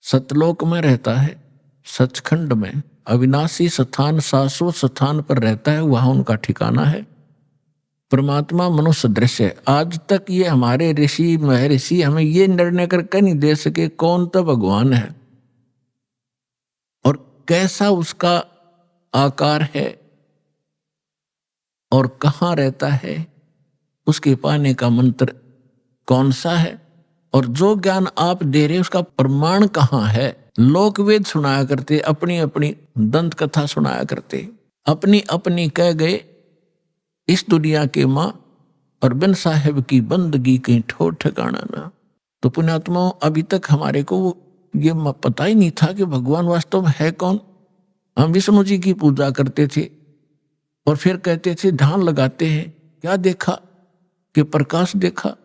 सतलोक में रहता है, सचखंड में अविनाशी स्थान, शाश्वत स्थान पर रहता है, वहां उनका ठिकाना है। परमात्मा मनुष्य दृश्य है। आज तक ये हमारे ऋषि महर्षि हमें ये निर्णय करके नहीं दे सके कौन तो भगवान है और कैसा उसका आकार है और कहाँ रहता है, उसके पाने का मंत्र कौन सा है, और जो ज्ञान आप दे रहे उसका प्रमाण कहाँ है। लोक वेद सुनाया करते, अपनी अपनी दंत कथा सुनाया करते, अपनी अपनी कह गए इस दुनिया के माँ, और बिन साहेब की बंदगी कहीं ठोर ठिकाना ना। तो पुण्यात्माओं, अभी तक हमारे को ये पता ही नहीं था कि भगवान वास्तव में है कौन। हम विष्णु जी की पूजा करते थे और फिर कहते थे ध्यान लगाते हैं, क्या देखा कि प्रकाश देखा।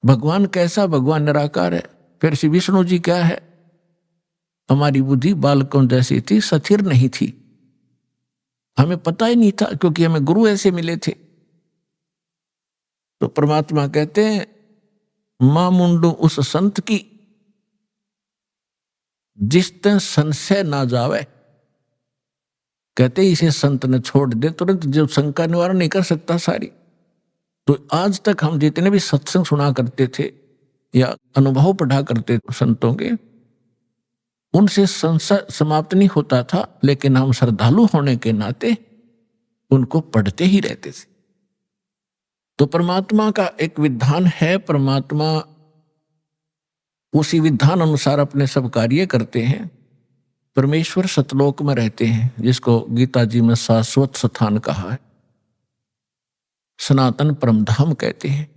भगवान कैसा? भगवान निराकार है। फिर श्री विष्णु जी क्या है? हमारी बुद्धि बालकों जैसी थी, स्थिर नहीं थी, हमें पता ही नहीं था, क्योंकि हमें गुरु ऐसे मिले थे। तो परमात्मा कहते हैं मां मुंडू उस संत की जिस तक संशय ना जावे। कहते इसे संत ने छोड़ दे तुरंत, जो शंका निवारण नहीं कर सकता सारी। तो आज तक हम जितने भी सत्संग सुना करते थे या अनुभव पढ़ा करते संतों के, उनसे संशय समाप्त नहीं होता था, लेकिन हम श्रद्धालु होने के नाते उनको पढ़ते ही रहते थे। तो परमात्मा का एक विधान है, परमात्मा उसी विधान अनुसार अपने सब कार्य करते हैं। परमेश्वर सतलोक में रहते हैं, जिसको गीता जी में शाश्वत स्थान कहा है, सनातन परमधाम कहते हैं।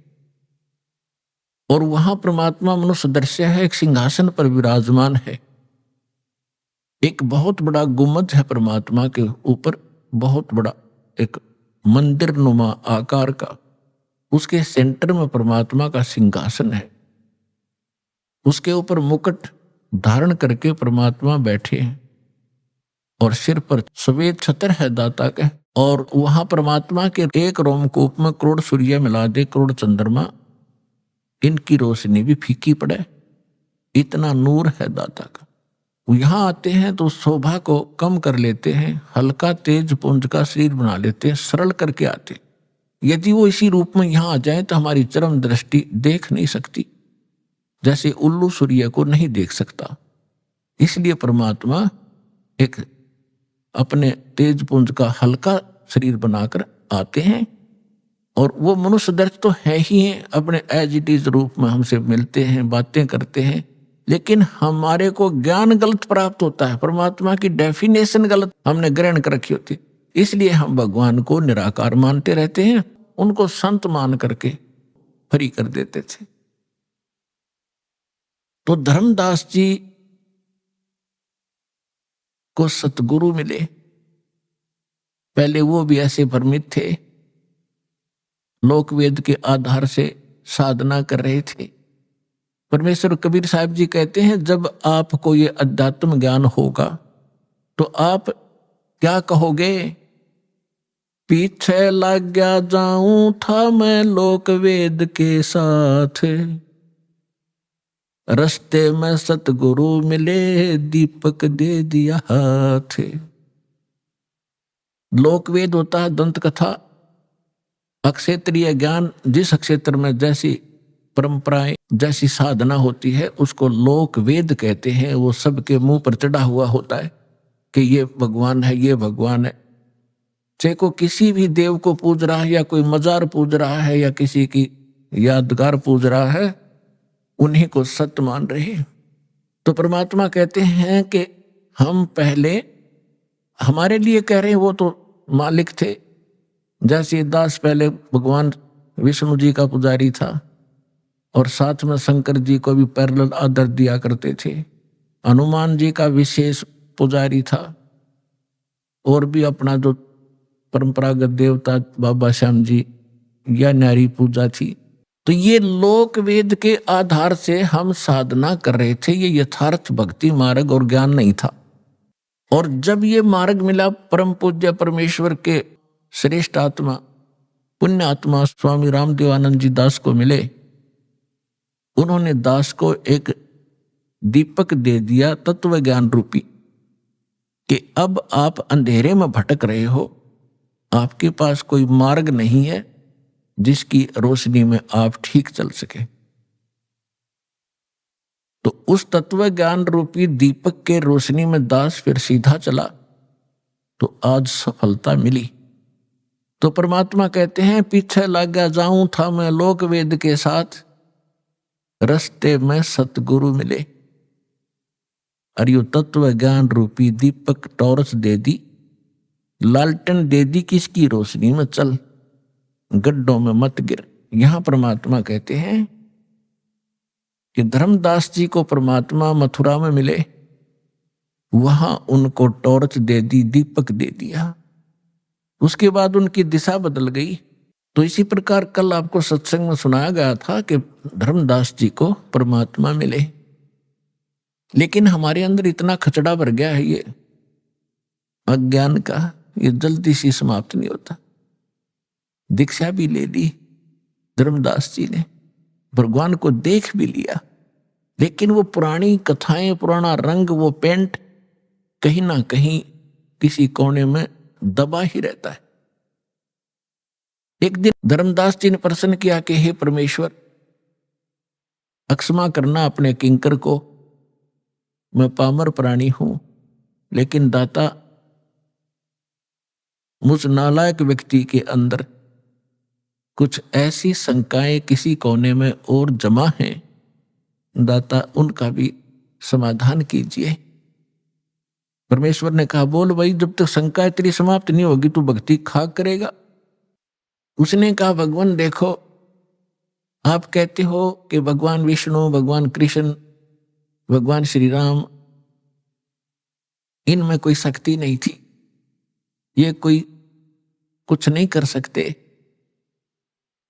और वहां परमात्मा मनुष्य दृश्य है, एक सिंहासन पर विराजमान है। एक बहुत बड़ा गुम्बद है परमात्मा के ऊपर, बहुत बड़ा एक मंदिर नुमा आकार का, उसके सेंटर में परमात्मा का सिंहासन है। उसके ऊपर मुकुट धारण करके परमात्मा बैठे हैं और सिर पर सफेद छत्र है दाता का। और वहां परमात्मा के एक रोमकूप में करोड़ सूर्य मिला दे, करोड़ चंद्रमा, इनकी रोशनी भी फीकी पड़े, इतना नूर है दाता का। यहां आते हैं तो शोभा को कम कर लेते हैं, हल्का तेज पुंज का शरीर बना लेते हैं, सरल करके आते। यदि वो इसी रूप में यहां आ जाए तो हमारी चरम दृष्टि देख नहीं सकती, जैसे उल्लू सूर्य को नहीं देख सकता। इसलिए परमात्मा एक अपने तेज पुंज का हल्का शरीर बनाकर आते हैं, और वो मनुष्य दर्श तो है ही हैं, अपने एज इट इज रूप में हमसे मिलते हैं, बातें करते हैं। लेकिन हमारे को ज्ञान गलत प्राप्त होता है, परमात्मा की डेफिनेशन गलत हमने ग्रहण कर रखी होती, इसलिए हम भगवान को निराकार मानते रहते हैं, उनको संत मान करके फ्री कर देते थे। तो धर्मदास जी को सतगुरु मिले। पहले वो भी ऐसे भ्रमित थे, लोकवेद के आधार से साधना कर रहे थे। परमेश्वर कबीर साहब जी कहते हैं, जब आपको ये अध्यात्म ज्ञान होगा तो आप क्या कहोगे? पीछे लग गया जाऊं था मैं लोकवेद के साथ, रस्ते में सतगुरु मिले दीपक दे दिया हाथ। लोकवेद होता है दंत कथा, अक्षेत्रीय ज्ञान, जिस क्षेत्र में जैसी परंपराएं, जैसी साधना होती है उसको लोक वेद कहते हैं। वो सबके मुंह पर चढ़ा हुआ होता है कि ये भगवान है, ये भगवान है। चाहे को किसी भी देव को पूज रहा है, या कोई मजार पूज रहा है, या किसी की यादगार पूज रहा है, उन्हीं को सत्य मान रहे हैं। तो परमात्मा कहते हैं कि हम पहले हमारे लिए कह रहे हैं, वो तो मालिक थे। जैसे दास पहले भगवान विष्णु जी का पुजारी था, और साथ में शंकर जी को भी पैरेलल आदर दिया करते थे। हनुमान जी का विशेष पुजारी था, और भी अपना जो परंपरागत देवता बाबा श्याम जी या नारी पूजा थी। तो ये लोक वेद के आधार से हम साधना कर रहे थे, ये यथार्थ भक्ति मार्ग और ज्ञान नहीं था। और जब ये मार्ग मिला परम पूज्य परमेश्वर के श्रेष्ठ आत्मा, पुण्य आत्मा स्वामी रामदेवानंद जी दास को मिले, उन्होंने दास को एक दीपक दे दिया तत्व ज्ञान रूपी, कि अब आप अंधेरे में भटक रहे हो, आपके पास कोई मार्ग नहीं है जिसकी रोशनी में आप ठीक चल सके। तो उस तत्व ज्ञान रूपी दीपक के रोशनी में दास फिर सीधा चला, तो आज सफलता मिली। तो परमात्मा कहते हैं, पीछे लग गया जाऊं था मैं लोक वेद के साथ, रस्ते में सतगुरु मिले। और यो तत्व ज्ञान रूपी दीपक टॉर्च दे दी, लालटेन दे दी, किसकी रोशनी में चल, गड्ढों में मत गिर। यहां परमात्मा कहते हैं कि धर्मदास जी को परमात्मा मथुरा में मिले, वहां उनको टॉर्च दे दी, दीपक दे दिया, उसके बाद उनकी दिशा बदल गई। तो इसी प्रकार कल आपको सत्संग में सुनाया गया था कि धर्मदास जी को परमात्मा मिले, लेकिन हमारे अंदर इतना खचड़ा भर गया है ये अज्ञान का, ये जल्दी से समाप्त नहीं होता। दीक्षा भी ले ली, धर्मदास जी ने भगवान को देख भी लिया, लेकिन वो पुरानी कथाएं, पुराना रंग, वो पेंट कहीं ना कहीं किसी कोने में दबा ही रहता है। एक दिन धर्मदास जी ने प्रश्न किया कि हे परमेश्वर, अक्षमा करना अपने किंकर को, मैं पामर प्राणी हूं, लेकिन दाता मुझ नालायक व्यक्ति के अंदर कुछ ऐसी शंकाएं किसी कोने में और जमा हैं, दाता उनका भी समाधान कीजिए। परमेश्वर ने कहा, बोल भाई, जब तक शंका तेरी समाप्त नहीं होगी तू भक्ति खाक करेगा। उसने कहा, भगवान देखो, आप कहते हो कि भगवान विष्णु, भगवान कृष्ण, भगवान श्री राम, इनमें कोई शक्ति नहीं थी, ये कोई कुछ नहीं कर सकते।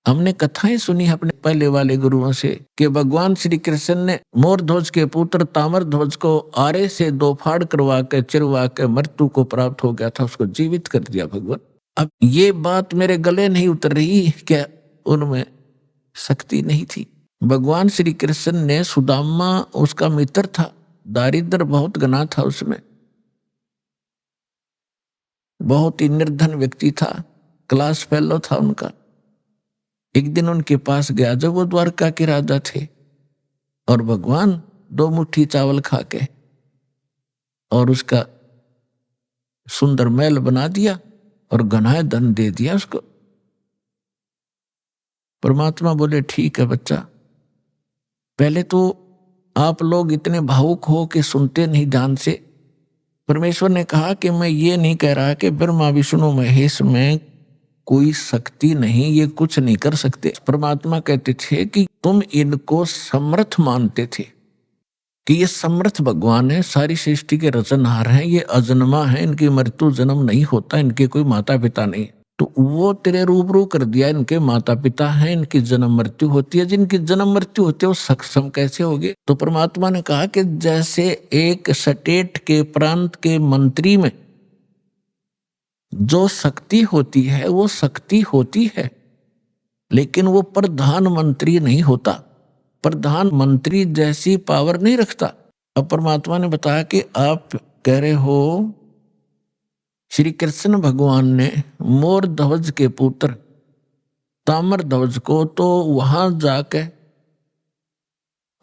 हमने कथाएं सुनी अपने पहले वाले गुरुओं से कि भगवान श्री कृष्ण ने मोर ध्वज के पुत्र ताम्र ध्वज को आरे से दो फाड़ करवा के चिरवा के मृत्यु को प्राप्त हो गया था, उसको जीवित कर दिया भगवान। अब ये बात मेरे गले नहीं उतर रही, क्या उनमें शक्ति नहीं थी? भगवान श्री कृष्ण ने, सुदामा उसका मित्र था, दारिद्र बहुत घना था, उसमें बहुत ही निर्धन व्यक्ति था, क्लास फेलो था उनका। एक दिन उनके पास गया जब वो द्वारका के राजा थे, और भगवान 2 मुट्ठी चावल खा के और उसका सुंदर महल बना दिया और घना धन दे दिया उसको। परमात्मा बोले, ठीक है बच्चा, पहले तो आप लोग इतने भावुक हो कि सुनते नहीं ध्यान से। परमेश्वर ने कहा कि मैं ये नहीं कह रहा कि ब्रह्मा विष्णु महेश में कोई शक्ति नहीं, ये कुछ नहीं कर सकते। परमात्मा कहते थे कि तुम इनको समर्थ मानते थे, कि ये समर्थ भगवान है, सारी सृष्टि के रचनहार हैं, ये अजन्मा है, इनकी मृत्यु जन्म नहीं होता, इनके कोई माता पिता नहीं। तो वो तेरे रूबरू कर दिया, इनके माता पिता हैं, इनकी जन्म मृत्यु होती है, जिनकी जन्म मृत्यु होती है वो सक्षम कैसे होगे? तो परमात्मा ने कहा कि जैसे एक स्टेट के प्रांत के मंत्री में जो शक्ति होती है वो शक्ति होती है, लेकिन वो प्रधानमंत्री नहीं होता, प्रधानमंत्री जैसी पावर नहीं रखता। अब परमात्मा ने बताया कि आप कह रहे हो श्री कृष्ण भगवान ने मोर ध्वज के पुत्र ताम्र ध्वज को तो वहां जाके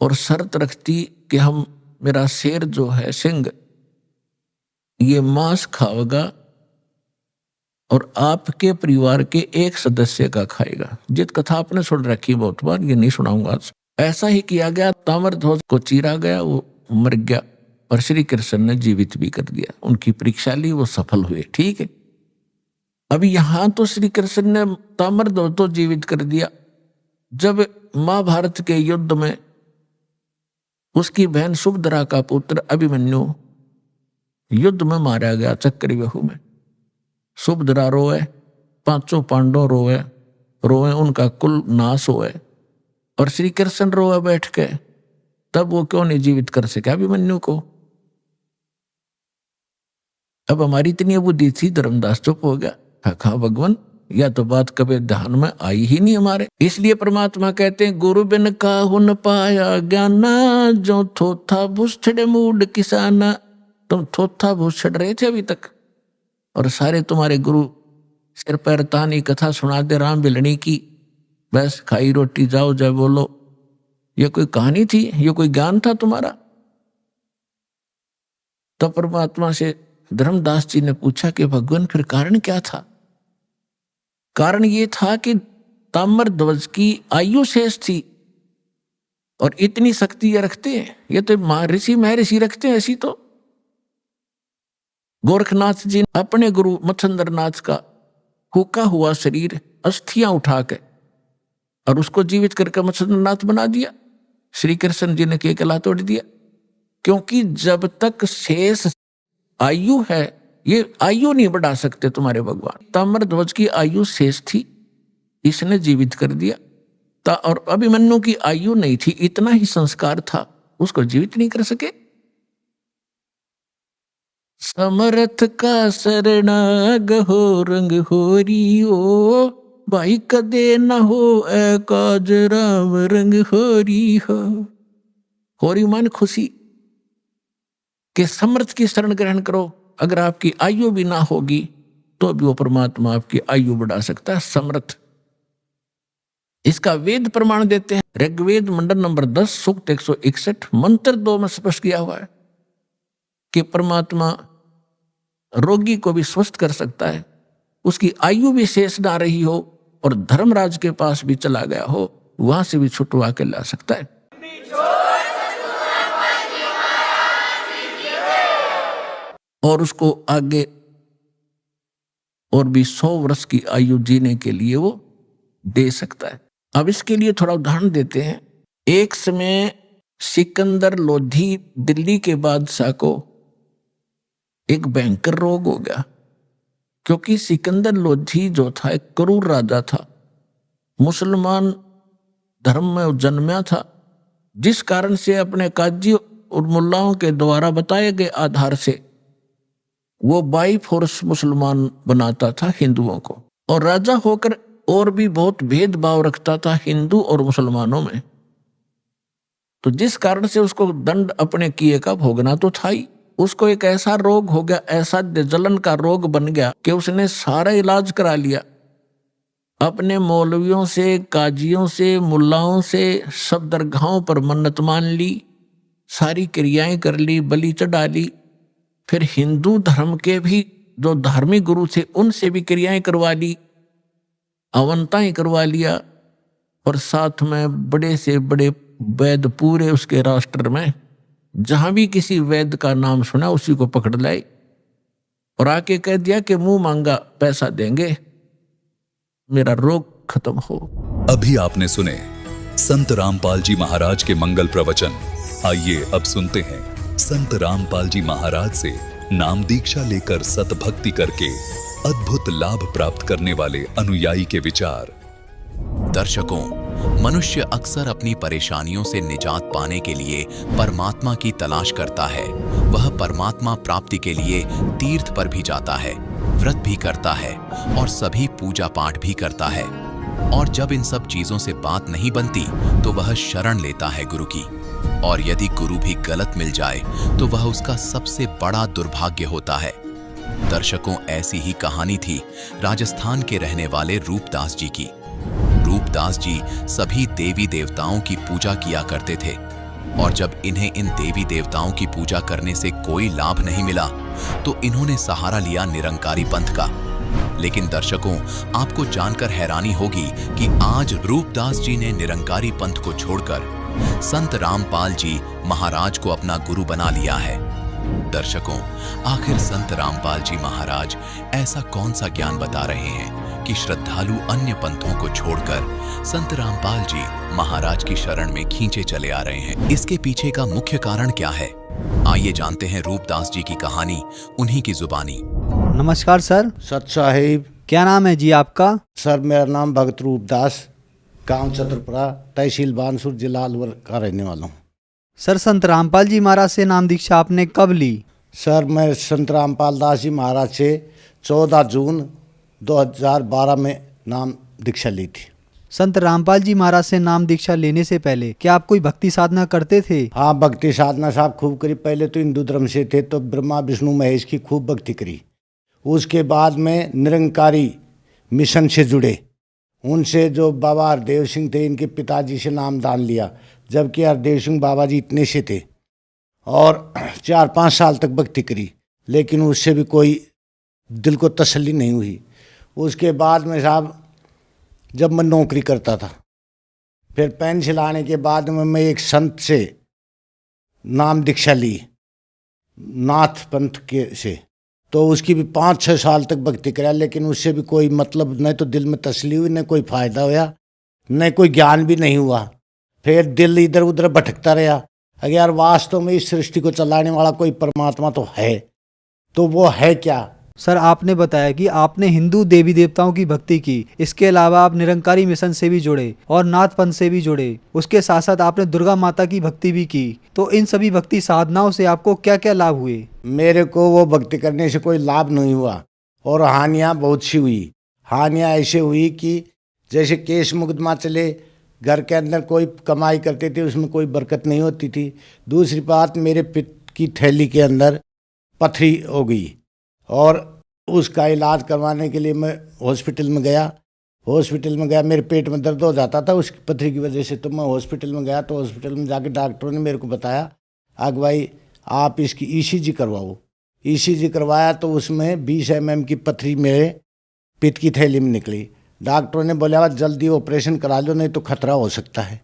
और शर्त रखती कि हम, मेरा शेर जो है सिंह, ये मांस खाएगा और आपके परिवार के एक सदस्य का खाएगा। जित कथा आपने सुन रखी बहुत बार, ये नहीं सुनाऊंगा आज। ऐसा ही किया गया, ताम्र ध्वज को चीरा गया, वो मर गया, और श्री कृष्ण ने जीवित भी कर दिया। उनकी परीक्षा ली, वो सफल हुए। ठीक है, अभी यहां तो श्री कृष्ण ने ताम्र ध्वज तो जीवित कर दिया। जब महाभारत के युद्ध में उसकी बहन सुभद्रा का पुत्र अभिमन्यु युद्ध में मारा गया, चक्रव्यूह में। सुभद्रा रोए, 5 पांडव रोए, उनका कुल नाश होए, और श्री कृष्ण रोए बैठ के, तब वो क्यों नहीं जीवित कर सके अभिमन्यु को? अब हमारी इतनी बुद्धि थी, धर्मदास चुप हो गया। कहा भगवान, या तो बात कभी ध्यान में आई ही नहीं हमारे। इसलिए परमात्मा कहते हैं, गुरु बिन काहु न पाया ज्ञाना, जो थोथा भूषड़ मूड किसाना। तुम थोथा भूषड़ रहे थे अभी तक, और सारे तुम्हारे गुरु सिर पैर तानी कथा सुना दे राम बिलनी की, बस खाई रोटी जाओ जय बोलो। ये कोई कहानी थी? ये कोई ज्ञान था तुम्हारा? तो परमात्मा से धर्मदास जी ने पूछा कि भगवान फिर कारण क्या था? कारण ये था कि ताम्र ध्वज की आयु शेष थी, और इतनी शक्ति ये रखते हैं, ये तो ऋषि महर्षि रखते हैं। ऐसी तो गोरखनाथ जी ने अपने गुरु मच्छंद्रनाथ का हुका हुआ शरीर अस्थियां उठा के और उसको जीवित करके मच्छंद्रनाथ बना दिया। श्री कृष्ण जी ने केकला तोड़ दिया, क्योंकि जब तक शेष आयु है, ये आयु नहीं बढ़ा सकते तुम्हारे भगवान। ताम्र ध्वज की आयु शेष थी, इसने जीवित कर दिया। और अभिमन्यु की आयु नहीं थी, इतना ही संस्कार था, उसको जीवित नहीं कर सके। समर्थ का शरणाग हो रंग होरियो, भाई कदे न हो ए काज राम रंग होरी हो। होरी मान खुशी के समर्थ की शरण ग्रहण करो। अगर आपकी आयु भी ना होगी तो भी वो परमात्मा आपकी आयु बढ़ा सकता है, समर्थ। इसका वेद प्रमाण देते हैं। ऋग्वेद मंडल नंबर 10 सूक्त 161 मंत्र 2 में स्पष्ट किया हुआ है कि परमात्मा रोगी को भी स्वस्थ कर सकता है, उसकी आयु भी शेष ना रही हो और धर्मराज के पास भी चला गया हो, वहां से भी छुटवा के ला सकता है। और उसको आगे और भी 100 वर्ष की आयु जीने के लिए वो दे सकता है। अब इसके लिए थोड़ा उदाहरण देते हैं। एक समय सिकंदर लोधी दिल्ली के बादशाह को एक भयंकर रोग हो गया, क्योंकि सिकंदर लोधी जो था एक क्रूर राजा था, मुसलमान धर्म में जन्मा था, जिस कारण से अपने काजी और मुल्लाओं के द्वारा बताए गए आधार से वो बाई फोर्स मुसलमान बनाता था हिंदुओं को, और राजा होकर और भी बहुत भेदभाव रखता था हिंदू और मुसलमानों में। तो जिस कारण से उसको दंड अपने किए का भोगना तो था ही, उसको एक ऐसा रोग हो गया, ऐसा जलन का रोग बन गया कि उसने सारा इलाज करा लिया, अपने मौलवियों से, काजियों से, मुल्लाओं से, सब दरगाहों पर मन्नत मान ली, सारी क्रियाएं कर ली, बलि चढ़ा ली। फिर हिंदू धर्म के भी जो धार्मिक गुरु थे उनसे भी क्रियाएं करवा ली, अवंताएं करवा लिया, और साथ में बड़े से बड़े वैद पूरे उसके राष्ट्र में जहां भी किसी वैद का नाम सुना उसी को पकड़ लाए और आके कह दिया कि मुंह मांगा पैसा देंगे, मेरा रोग खत्म हो। अभी आपने सुने संत रामपाल जी महाराज के मंगल प्रवचन। आइए अब सुनते हैं संत रामपाल जी महाराज से नाम दीक्षा लेकर सतभक्ति करके अद्भुत लाभ प्राप्त करने वाले अनुयायी के विचार। दर्शकों, मनुष्य अक्सर अपनी परेशानियों से निजात पाने के लिए परमात्मा की तलाश करता है। वह परमात्मा प्राप्ति के लिए तीर्थ पर भी जाता है, व्रत भी करता है और सभी पूजा पाठ भी करता है। और जब इन सब चीजों से बात नहीं बनती तो वह शरण लेता है गुरु की, और यदि गुरु भी गलत मिल जाए तो वह उसका सबसे बड़ा दुर्भाग्य होता है। दर्शकों, ऐसी ही कहानी थी राजस्थान के रहने वाले रूपदास जी की। रूपदास जी सभी देवी देवताओं की पूजा किया करते थे, और जब इन्हें इन देवी देवताओं की पूजा करने से कोई लाभ नहीं मिला तो इन्होंने सहारा लिया निरंकारी पंथ का। लेकिन दर्शकों, आपको जानकर हैरानी होगी कि आज रूपदास जी ने निरंकारी पंथ को छोड़कर संत रामपाल जी महाराज को अपना गुरु बना लिया है। दर्शकों, आखिर संत रामपाल जी महाराज ऐसा कौन सा ज्ञान बता रहे हैं कि श्रद्धालु अन्य पंथों को छोड़कर संत रामपाल जी महाराज की शरण में खींचे चले आ रहे हैं? इसके पीछे का मुख्य कारण क्या है? आइए जानते हैं रूपदास जी की कहानी उन्हीं की जुबानी। नमस्कार सर। सत साहिब। क्या नाम है जी आपका? सर मेरा नाम भगत रूपदास, गांव चतुरपुरा, तहसील बानसूर, जिला अलवर का रहने वाला हूँ। सर, संत रामपाल जी महाराज से नाम दीक्षा आपने कब ली? सर मैं संत रामपाल दास जी महाराज से 14 जून 2012 में नाम दीक्षा ली थी। संत रामपाल जी महाराज से नाम दीक्षा लेने से पहले क्या आप कोई भक्ति साधना करते थे? हाँ, भक्ति साधना साहब खूब करी। पहले तो हिंदू धर्म से थे तो ब्रह्मा विष्णु महेश की खूब भक्ति करी। उसके बाद में निरंकारी मिशन से जुड़े, उनसे जो बाबा हरदेव सिंह थे इनके पिताजी से नाम दान लिया, जबकि हरदेव सिंह बाबा जी इतने से थे, और 4-5 साल तक भक्ति करी, लेकिन उससे भी कोई दिल को तसल्ली नहीं हुई। उसके बाद में साहब जब मैं नौकरी करता था, फिर पेंशन आने के बाद में मैं एक संत से नाम दीक्षा ली, नाथ पंथ के से, तो उसकी भी 5-6 साल तक भक्ति करा, लेकिन उससे भी कोई मतलब न तो दिल में तसल्ली हुई, न कोई फायदा हुआ, न कोई ज्ञान भी नहीं हुआ। फिर दिल इधर उधर भटकता रहा। अगर यार वास्तव में इस सृष्टि को चलाने वाला कोई परमात्मा तो है, तो वो है क्या? सर, आपने बताया कि आपने हिंदू देवी देवताओं की भक्ति की, इसके अलावा आप निरंकारी मिशन से भी जुड़े और नाथ पंथ से भी जुड़े, उसके साथ साथ आपने दुर्गा माता की भक्ति भी की। तो इन सभी भक्ति साधनाओं से आपको क्या क्या लाभ हुए? मेरे को वो भक्ति करने से कोई लाभ नहीं हुआ और हानियाँ बहुत सी हुई। हानियाँ ऐसे हुई कि जैसे केस मुकदमा चले, घर के अंदर कोई कमाई करते थे उसमें कोई बरकत नहीं होती थी। दूसरी बात, मेरे पित्त की थैली के अंदर पथरी हो गई और उसका इलाज करवाने के लिए मैं हॉस्पिटल में गया। मेरे पेट में दर्द हो जाता था उसकी पथरी की वजह से, तो मैं हॉस्पिटल में गया। तो हॉस्पिटल में जाके डॉक्टरों ने मेरे को बताया, आगे भाई आप इसकी ईसीजी करवाओ। ईसीजी करवाया तो उसमें 20 mm की पथरी मेरे पित्त की थैली में निकली। डॉक्टरों ने बोला जल्दी ऑपरेशन करा लो, नहीं तो खतरा हो सकता है।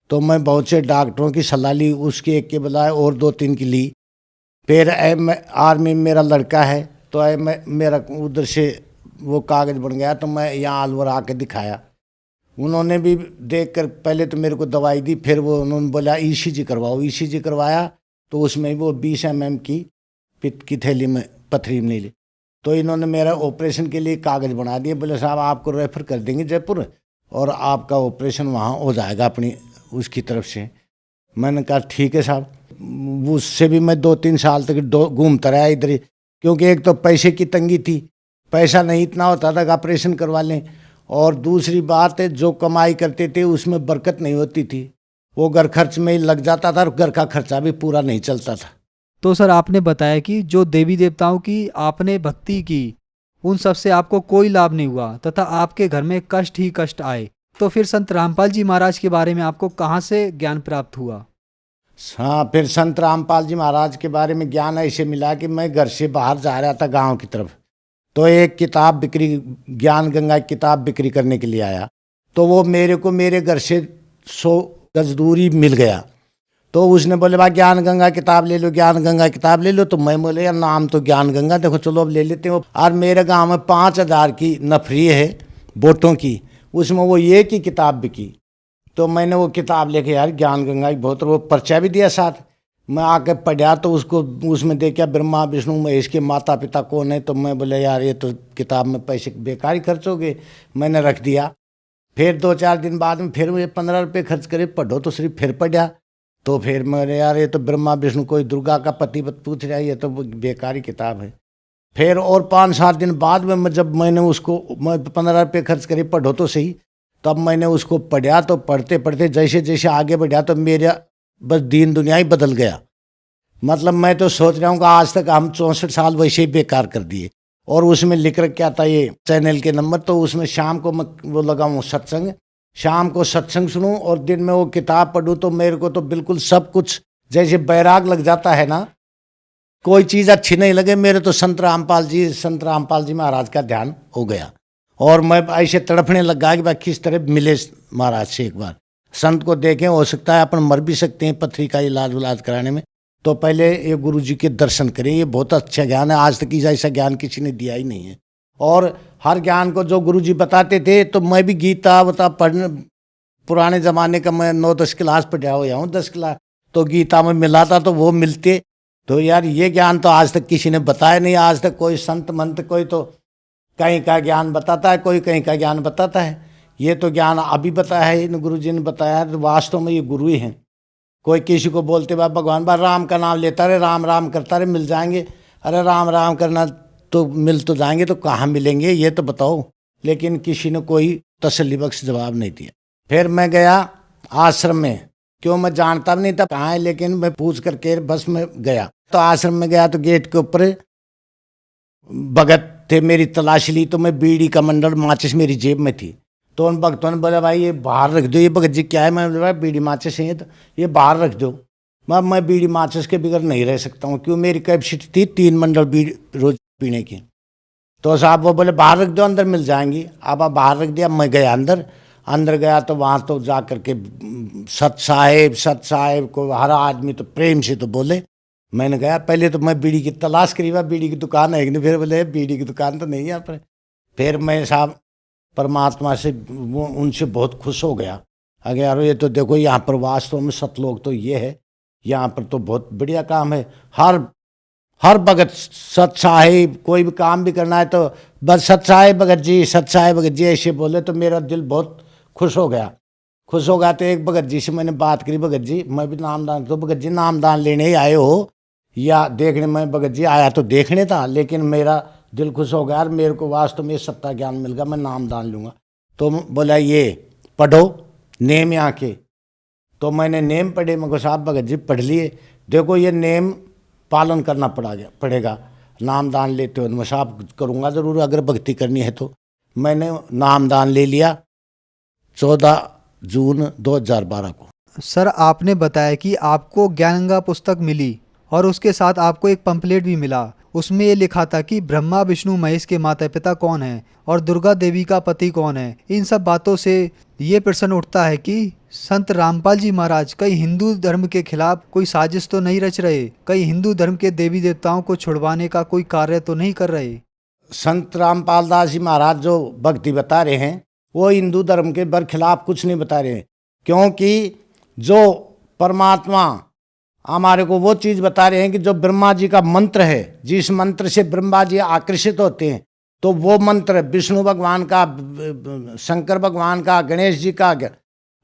तो मैं बहुत से डॉक्टरों की सलाह ली, उसके एक के बजाय और 2-3 की ली। फिर आर्मी में मेरा लड़का है, तो मेरा उधर से वो कागज़ बन गया, तो मैं यहाँ अलवर आके दिखाया। उन्होंने भी देखकर पहले तो मेरे को दवाई दी, फिर वो उन्होंने बोला ईसीजी करवाओ। ईसीजी करवाया तो उसमें वो 20 mm की पित्त की थैली में पथरी नहीं ली। तो इन्होंने मेरा ऑपरेशन के लिए कागज़ बना दिए, बोले साहब आपको रेफ़र कर देंगे जयपुर और आपका ऑपरेशन वहाँ हो जाएगा अपनी उसकी तरफ से। मैंने कहा ठीक है साहब। उससे भी मैं 2-3 साल तक घूमता रहा इधर ही, क्योंकि एक तो पैसे की तंगी थी, पैसा नहीं इतना होता था कि ऑपरेशन करवा लें, और दूसरी बात है जो कमाई करते थे उसमें बरकत नहीं होती थी, वो घर खर्च में ही लग जाता था और घर का खर्चा भी पूरा नहीं चलता था। तो सर आपने बताया कि जो देवी देवताओं की आपने भक्ति की उन सब से आपको कोई लाभ नहीं हुआ तथा आपके घर में कष्ट ही कष्ट आए। तो फिर संत रामपाल जी महाराज के बारे में आपको कहाँ से ज्ञान प्राप्त हुआ? हाँ, फिर संत रामपाल जी महाराज के बारे में ज्ञान ऐसे मिला कि मैं घर से बाहर जा रहा था गांव की तरफ, तो एक किताब बिक्री, ज्ञान गंगा की किताब बिक्री करने के लिए आया। तो वो मेरे को मेरे घर से 100 गज दूरी मिल गया। तो उसने बोले भाई ज्ञान गंगा किताब ले लो, ज्ञान गंगा किताब ले लो। तो मैं बोले यार नाम तो ज्ञान गंगा, देखो चलो अब ले लेते हो। और मेरे गांव में 5000 की नफरी है बोटों की, उसमें वो एक ही किताब बिकी। तो मैंने वो किताब लेके यार ज्ञान गंगा की बहुत, वो पर्चा भी दिया साथ। मैं आके पढ़ा तो उसको उसमें देखा ब्रह्मा विष्णु महेश के माता पिता कौन है। तो मैं बोले यार ये तो किताब में पैसे बेकार ही खर्च हो गए, मैंने रख दिया। फिर 2-4 दिन बाद में फिर मुझे 15 रुपये खर्च करे, पढ़ो तो सिर्फ फिर पढ़ा। तो फिर मेरे यार ये तो ब्रह्मा विष्णु कोई दुर्गा का पति पूछ रहा है, ये तो बेकार ही किताब है। फिर और 5-7 दिन बाद में जब मैंने उसको, मैं 15 रुपये खर्च करे पढ़ो तो सही, तब मैंने उसको पढ़ा। तो पढ़ते पढ़ते जैसे जैसे आगे बढ़ा तो मेरा बस दीन दुनिया ही बदल गया। मतलब मैं तो सोच रहा हूँ कि आज तक हम 64 साल वैसे ही बेकार कर दिए। और उसमें लिख रख क्या था ये चैनल के नंबर, तो उसमें शाम को मैं वो लगाऊँ सत्संग, शाम को सत्संग सुनूं और दिन में वो किताब पढ़ूं। तो मेरे को तो बिल्कुल सब कुछ जैसे बैराग लग जाता है ना, कोई चीज़ अच्छी नहीं लगे। मेरे तो संत रामपाल जी महाराज का ध्यान हो गया और मैं ऐसे तड़पने लगा कि भाई किस तरह मिले महाराज से एक बार, संत को देखें। हो सकता है अपन मर भी सकते हैं पथरी का इलाज कराने में, तो पहले ये गुरु जी के दर्शन करें। ये बहुत अच्छा ज्ञान है, आज तक ऐसा ज्ञान किसी ने दिया ही नहीं है। और हर ज्ञान को जो गुरु जी बताते थे, तो मैं भी गीता पढ़ने, पुराने ज़माने का मैं 9-10 क्लास पढ़ा हुआ हूँ, 10 क्लास तो गीता में मिला था, तो वो मिलते। तो यार ये ज्ञान तो आज तक किसी ने बताया नहीं। आज तक कोई संत मंत कोई तो कहीं का ज्ञान बताता है, कोई कहीं का ज्ञान बताता है। ये तो ज्ञान अभी बताया है, इन गुरु जी ने बताया है, तो वास्तव में ये गुरु ही हैं। कोई किसी को बोलते बा भगवान बा राम का नाम लेता रहे, राम राम करता रहे, मिल जाएंगे। अरे राम राम करना तो मिल तो जाएंगे, तो कहाँ मिलेंगे ये तो बताओ। लेकिन किसी ने कोई तसल्ली बख्श जवाब नहीं दिया। फिर मैं गया आश्रम में, क्यों मैं जानता भी नहीं था कहाँ है, लेकिन मैं पूछ करके बस में गया। तो आश्रम में गया तो गेट के ऊपर भगत थे, मेरी तलाश ली। तो मैं बीड़ी का मंडल माचिस मेरी जेब में थी। तो उन भक्तों ने बोला भाई ये बाहर रख दो। ये भगत जी क्या है? मैं बोला बीड़ी माचिस है, तो ये बाहर रख दो। मैं बीड़ी माचिस के बगैर नहीं रह सकता हूँ, क्यों मेरी कैपेसिटी थी 3 मंडल बीड़ी रोज पीने की। तो साहब वो बोले बाहर रख दो, अंदर मिल जाएंगी। अब आप बाहर रख दिया। मैं गया अंदर गया तो वहाँ तो जा करके सत साहेब को हर आदमी तो प्रेम से तो बोले। मैंने गया, पहले तो मैं बीड़ी की तलाश करी, हुआ बीड़ी की दुकान है कि नहीं। फिर बोले बीड़ी की दुकान तो नहीं है यहाँ पर। फिर मैं साहब परमात्मा से वो उनसे बहुत खुश हो गया। अगर यार ये तो देखो यहाँ पर वास्तव में सतलोक तो ये है, यहाँ पर तो बहुत बढ़िया काम है। हर भगत सत साहेब कोई भी काम भी करना है तो बस सत साहेब भगत जी ऐसे बोले, तो मेरा दिल बहुत खुश हो गया। तो एक भगत जी से मैंने बात करी, भगत जी मैं भी नामदान, तो भगत जी नामदान लेने ही आए हो या देखने? में भगत जी आया तो देखने था, लेकिन मेरा दिल खुश हो गया और मेरे को वास्तव में सत्ता ज्ञान मिल गया, मैं नामदान लूँगा। तो बोला ये पढ़ो नेम यहाँ के। तो मैंने नेम पढ़े, मेरे को साहब भगत जी पढ़ लिए, देखो ये नेम पालन करना पड़ेगा, नाम दान लेते हो। मैं साहब करूँगा ज़रूर, अगर भक्ति करनी है तो। मैंने नाम दान ले लिया 14 जून 2012 को। सर आपने बताया कि आपको ज्ञानगंगा पुस्तक मिली और उसके साथ आपको एक पंपलेट भी मिला। उसमें ये लिखा था कि ब्रह्मा विष्णु महेश के माता पिता कौन हैं और दुर्गा देवी का पति कौन है। इन सब बातों से ये प्रश्न उठता है कि संत रामपाल जी महाराज कहीं हिंदू धर्म के खिलाफ कोई साजिश तो नहीं रच रहे, कहीं हिंदू धर्म के देवी देवताओं को छुड़वाने का कोई कार्य तो नहीं कर रहे। संत रामपाल दास जी महाराज जो भक्ति बता रहे हैं वो हिंदू धर्म के बरखिलाफ कुछ नहीं बता रहे हैं, क्योंकि जो परमात्मा हमारे को वो चीज़ बता रहे हैं कि जो ब्रह्मा जी का मंत्र है, जिस मंत्र से ब्रह्मा जी आकर्षित होते हैं, तो वो मंत्र विष्णु भगवान का, शंकर भगवान का, गणेश जी का,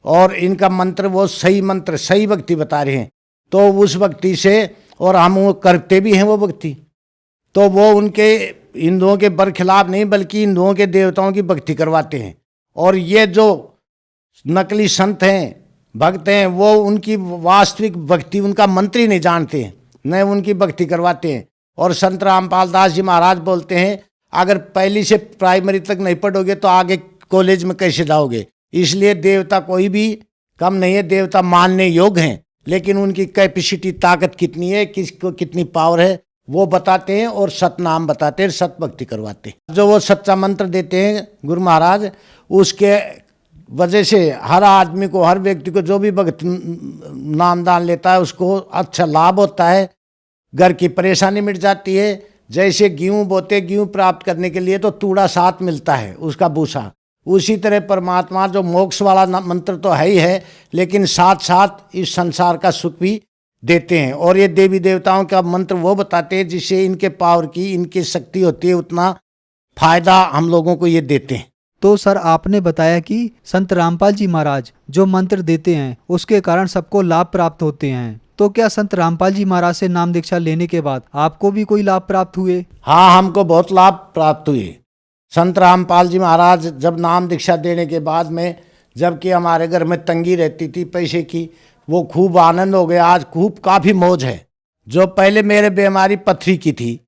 और इनका मंत्र वो सही मंत्र, सही भक्ति बता रहे हैं। तो उस भक्ति से, और हम वो करते भी हैं वो भक्ति, तो वो उनके हिंदुओं के बरखिलाफ नहीं बल्कि हिंदुओं के देवताओं की भक्ति करवाते हैं। और ये जो नकली संत हैं, भक्त हैं, वो उनकी वास्तविक भक्ति, उनका मंत्र ही नहीं जानते, न उनकी भक्ति करवाते हैं। और संत रामपाल दास जी महाराज बोलते हैं अगर पहली से प्राइमरी तक नहीं पढ़ोगे तो आगे कॉलेज में कैसे जाओगे। इसलिए देवता कोई भी कम नहीं है, देवता मानने योग्य हैं, लेकिन उनकी कैपेसिटी, ताकत कितनी है, किसको कितनी पावर है, वो बताते हैं और सतनाम बताते हैं, सत भक्ति करवाते हैं। जो वो सच्चा मंत्र देते हैं गुरु महाराज, उसके वजह से हर आदमी को, हर व्यक्ति को, जो भी भक्त नाम दान लेता है उसको अच्छा लाभ होता है, घर की परेशानी मिट जाती है। जैसे गेहूँ बोते, गेहूँ प्राप्त करने के लिए तो तूड़ा साथ मिलता है उसका भूसा, उसी तरह परमात्मा जो मोक्ष वाला मंत्र तो है ही है, लेकिन साथ साथ इस संसार का सुख भी देते हैं। और ये देवी देवताओं का मंत्र वो बताते हैं जिससे इनके पावर की, इनकी शक्ति होती है, उतना फायदा हम लोगों को ये देते हैं। तो सर आपने बताया कि संत रामपाल जी महाराज जो मंत्र देते हैं उसके कारण सबको लाभ प्राप्त होते हैं, तो क्या संत रामपाल जी महाराज से नाम दीक्षा लेने के बाद आपको भी कोई लाभ प्राप्त हुए? हाँ, हमको बहुत लाभ प्राप्त हुए। संत रामपाल जी महाराज जब नाम दीक्षा देने के बाद में, जबकि हमारे घर में तंगी रहती थी पैसे की, वो खूब आनंद हो गया। आज खूब काफ़ी मौज है। जो पहले मेरे बीमारी पथरी की थी,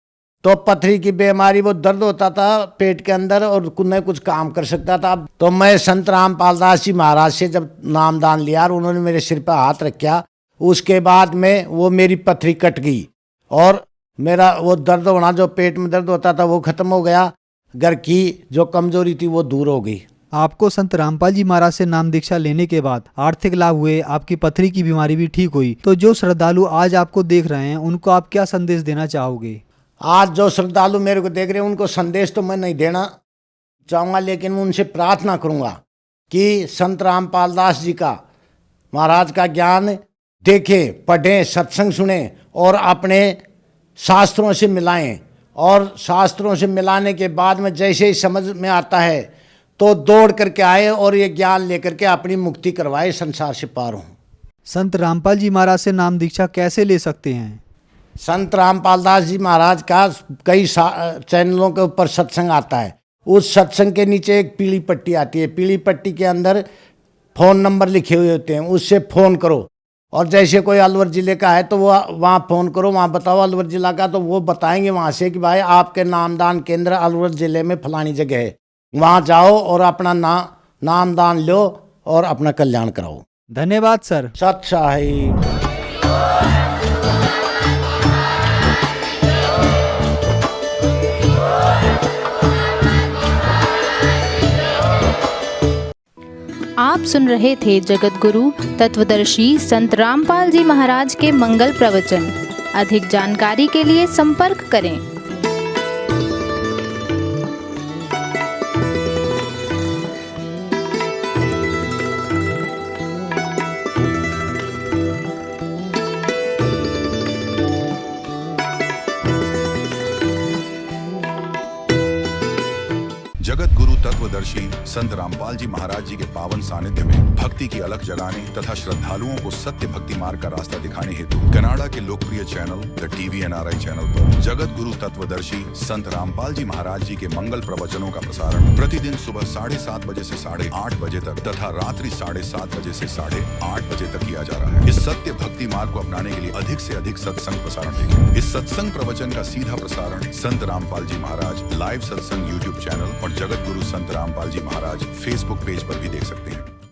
तो पथरी की बीमारी, वो दर्द होता था पेट के अंदर और न कुछ काम कर सकता था। तो मैं संत रामपाल दास जी महाराज से जब नाम दान लिया और उन्होंने मेरे सिर पर हाथ रखा, उसके बाद में वो मेरी पथरी कट गई और मेरा वो दर्द होना, जो पेट में दर्द होता था, वो खत्म हो गया। घर की जो कमजोरी थी वो दूर हो गई। आपको संत रामपाल जी महाराज से नाम दीक्षा लेने के बाद आर्थिक लाभ हुए, आपकी पथरी की बीमारी भी ठीक हुई। तो जो श्रद्धालु आज आपको देख रहे हैं उनको आप क्या संदेश देना चाहोगे? आज जो श्रद्धालु मेरे को देख रहे हैं उनको संदेश तो मैं नहीं देना चाहूँगा, लेकिन मैं उनसे प्रार्थना करूँगा कि संत रामपाल दास जी का, महाराज का ज्ञान देखें, पढ़ें, सत्संग सुने और अपने शास्त्रों से मिलाएं। और शास्त्रों से मिलाने के बाद में जैसे ही समझ में आता है तो दौड़ करके आए और ये ज्ञान लेकर के अपनी मुक्ति करवाए, संसार से पार हों। संत रामपाल जी महाराज से नाम दीक्षा कैसे ले सकते हैं? संत रामपाल दास जी महाराज का कई चैनलों के ऊपर सत्संग आता है। उस सत्संग के नीचे एक पीली पट्टी आती है, पीली पट्टी के अंदर फ़ोन नंबर लिखे हुए होते हैं, उससे फ़ोन करो। और जैसे कोई अलवर ज़िले का है तो वो वहाँ फ़ोन करो, वहाँ बताओ अलवर ज़िला का, तो वो बताएंगे वहाँ से कि भाई आपके नामदान केंद्र अलवर ज़िले में फलानी जगह है, वहाँ जाओ और अपना नामदान लो और अपना कल्याण कराओ। धन्यवाद सर। सत साहिब। आप सुन रहे थे जगत गुरु तत्वदर्शी संत रामपाल जी महाराज के मंगल प्रवचन। अधिक जानकारी के लिए संपर्क करें। जगत गुरु तत्वदर्शी संत रामपाल जी महाराज जी के पावन सानिध्य में भक्ति की अलख जगाने तथा श्रद्धालुओं को सत्य भक्ति मार्ग का रास्ता दिखाने हेतु कनाडा के लोकप्रिय channel the TV NRI channel पर जगत गुरु तत्वदर्शी संत रामपाल जी महाराज जी के मंगल प्रवचनों का प्रसारण प्रतिदिन सुबह 7:30 बजे से 8:30 बजे तक तथा रात्रि 7:30 बजे से 8:30 बजे तक किया जा रहा है। इस सत्य भक्ति मार्ग को अपनाने के लिए अधिक से अधिक सत्संग प्रसारण देखें। इस सत्संग प्रवचन का सीधा प्रसारण संत रामपाल जी महाराज लाइव सत्संग YouTube चैनल और जगत गुरु संत रामपाल जी महाराज Facebook पेज पर भी देख सकते हैं।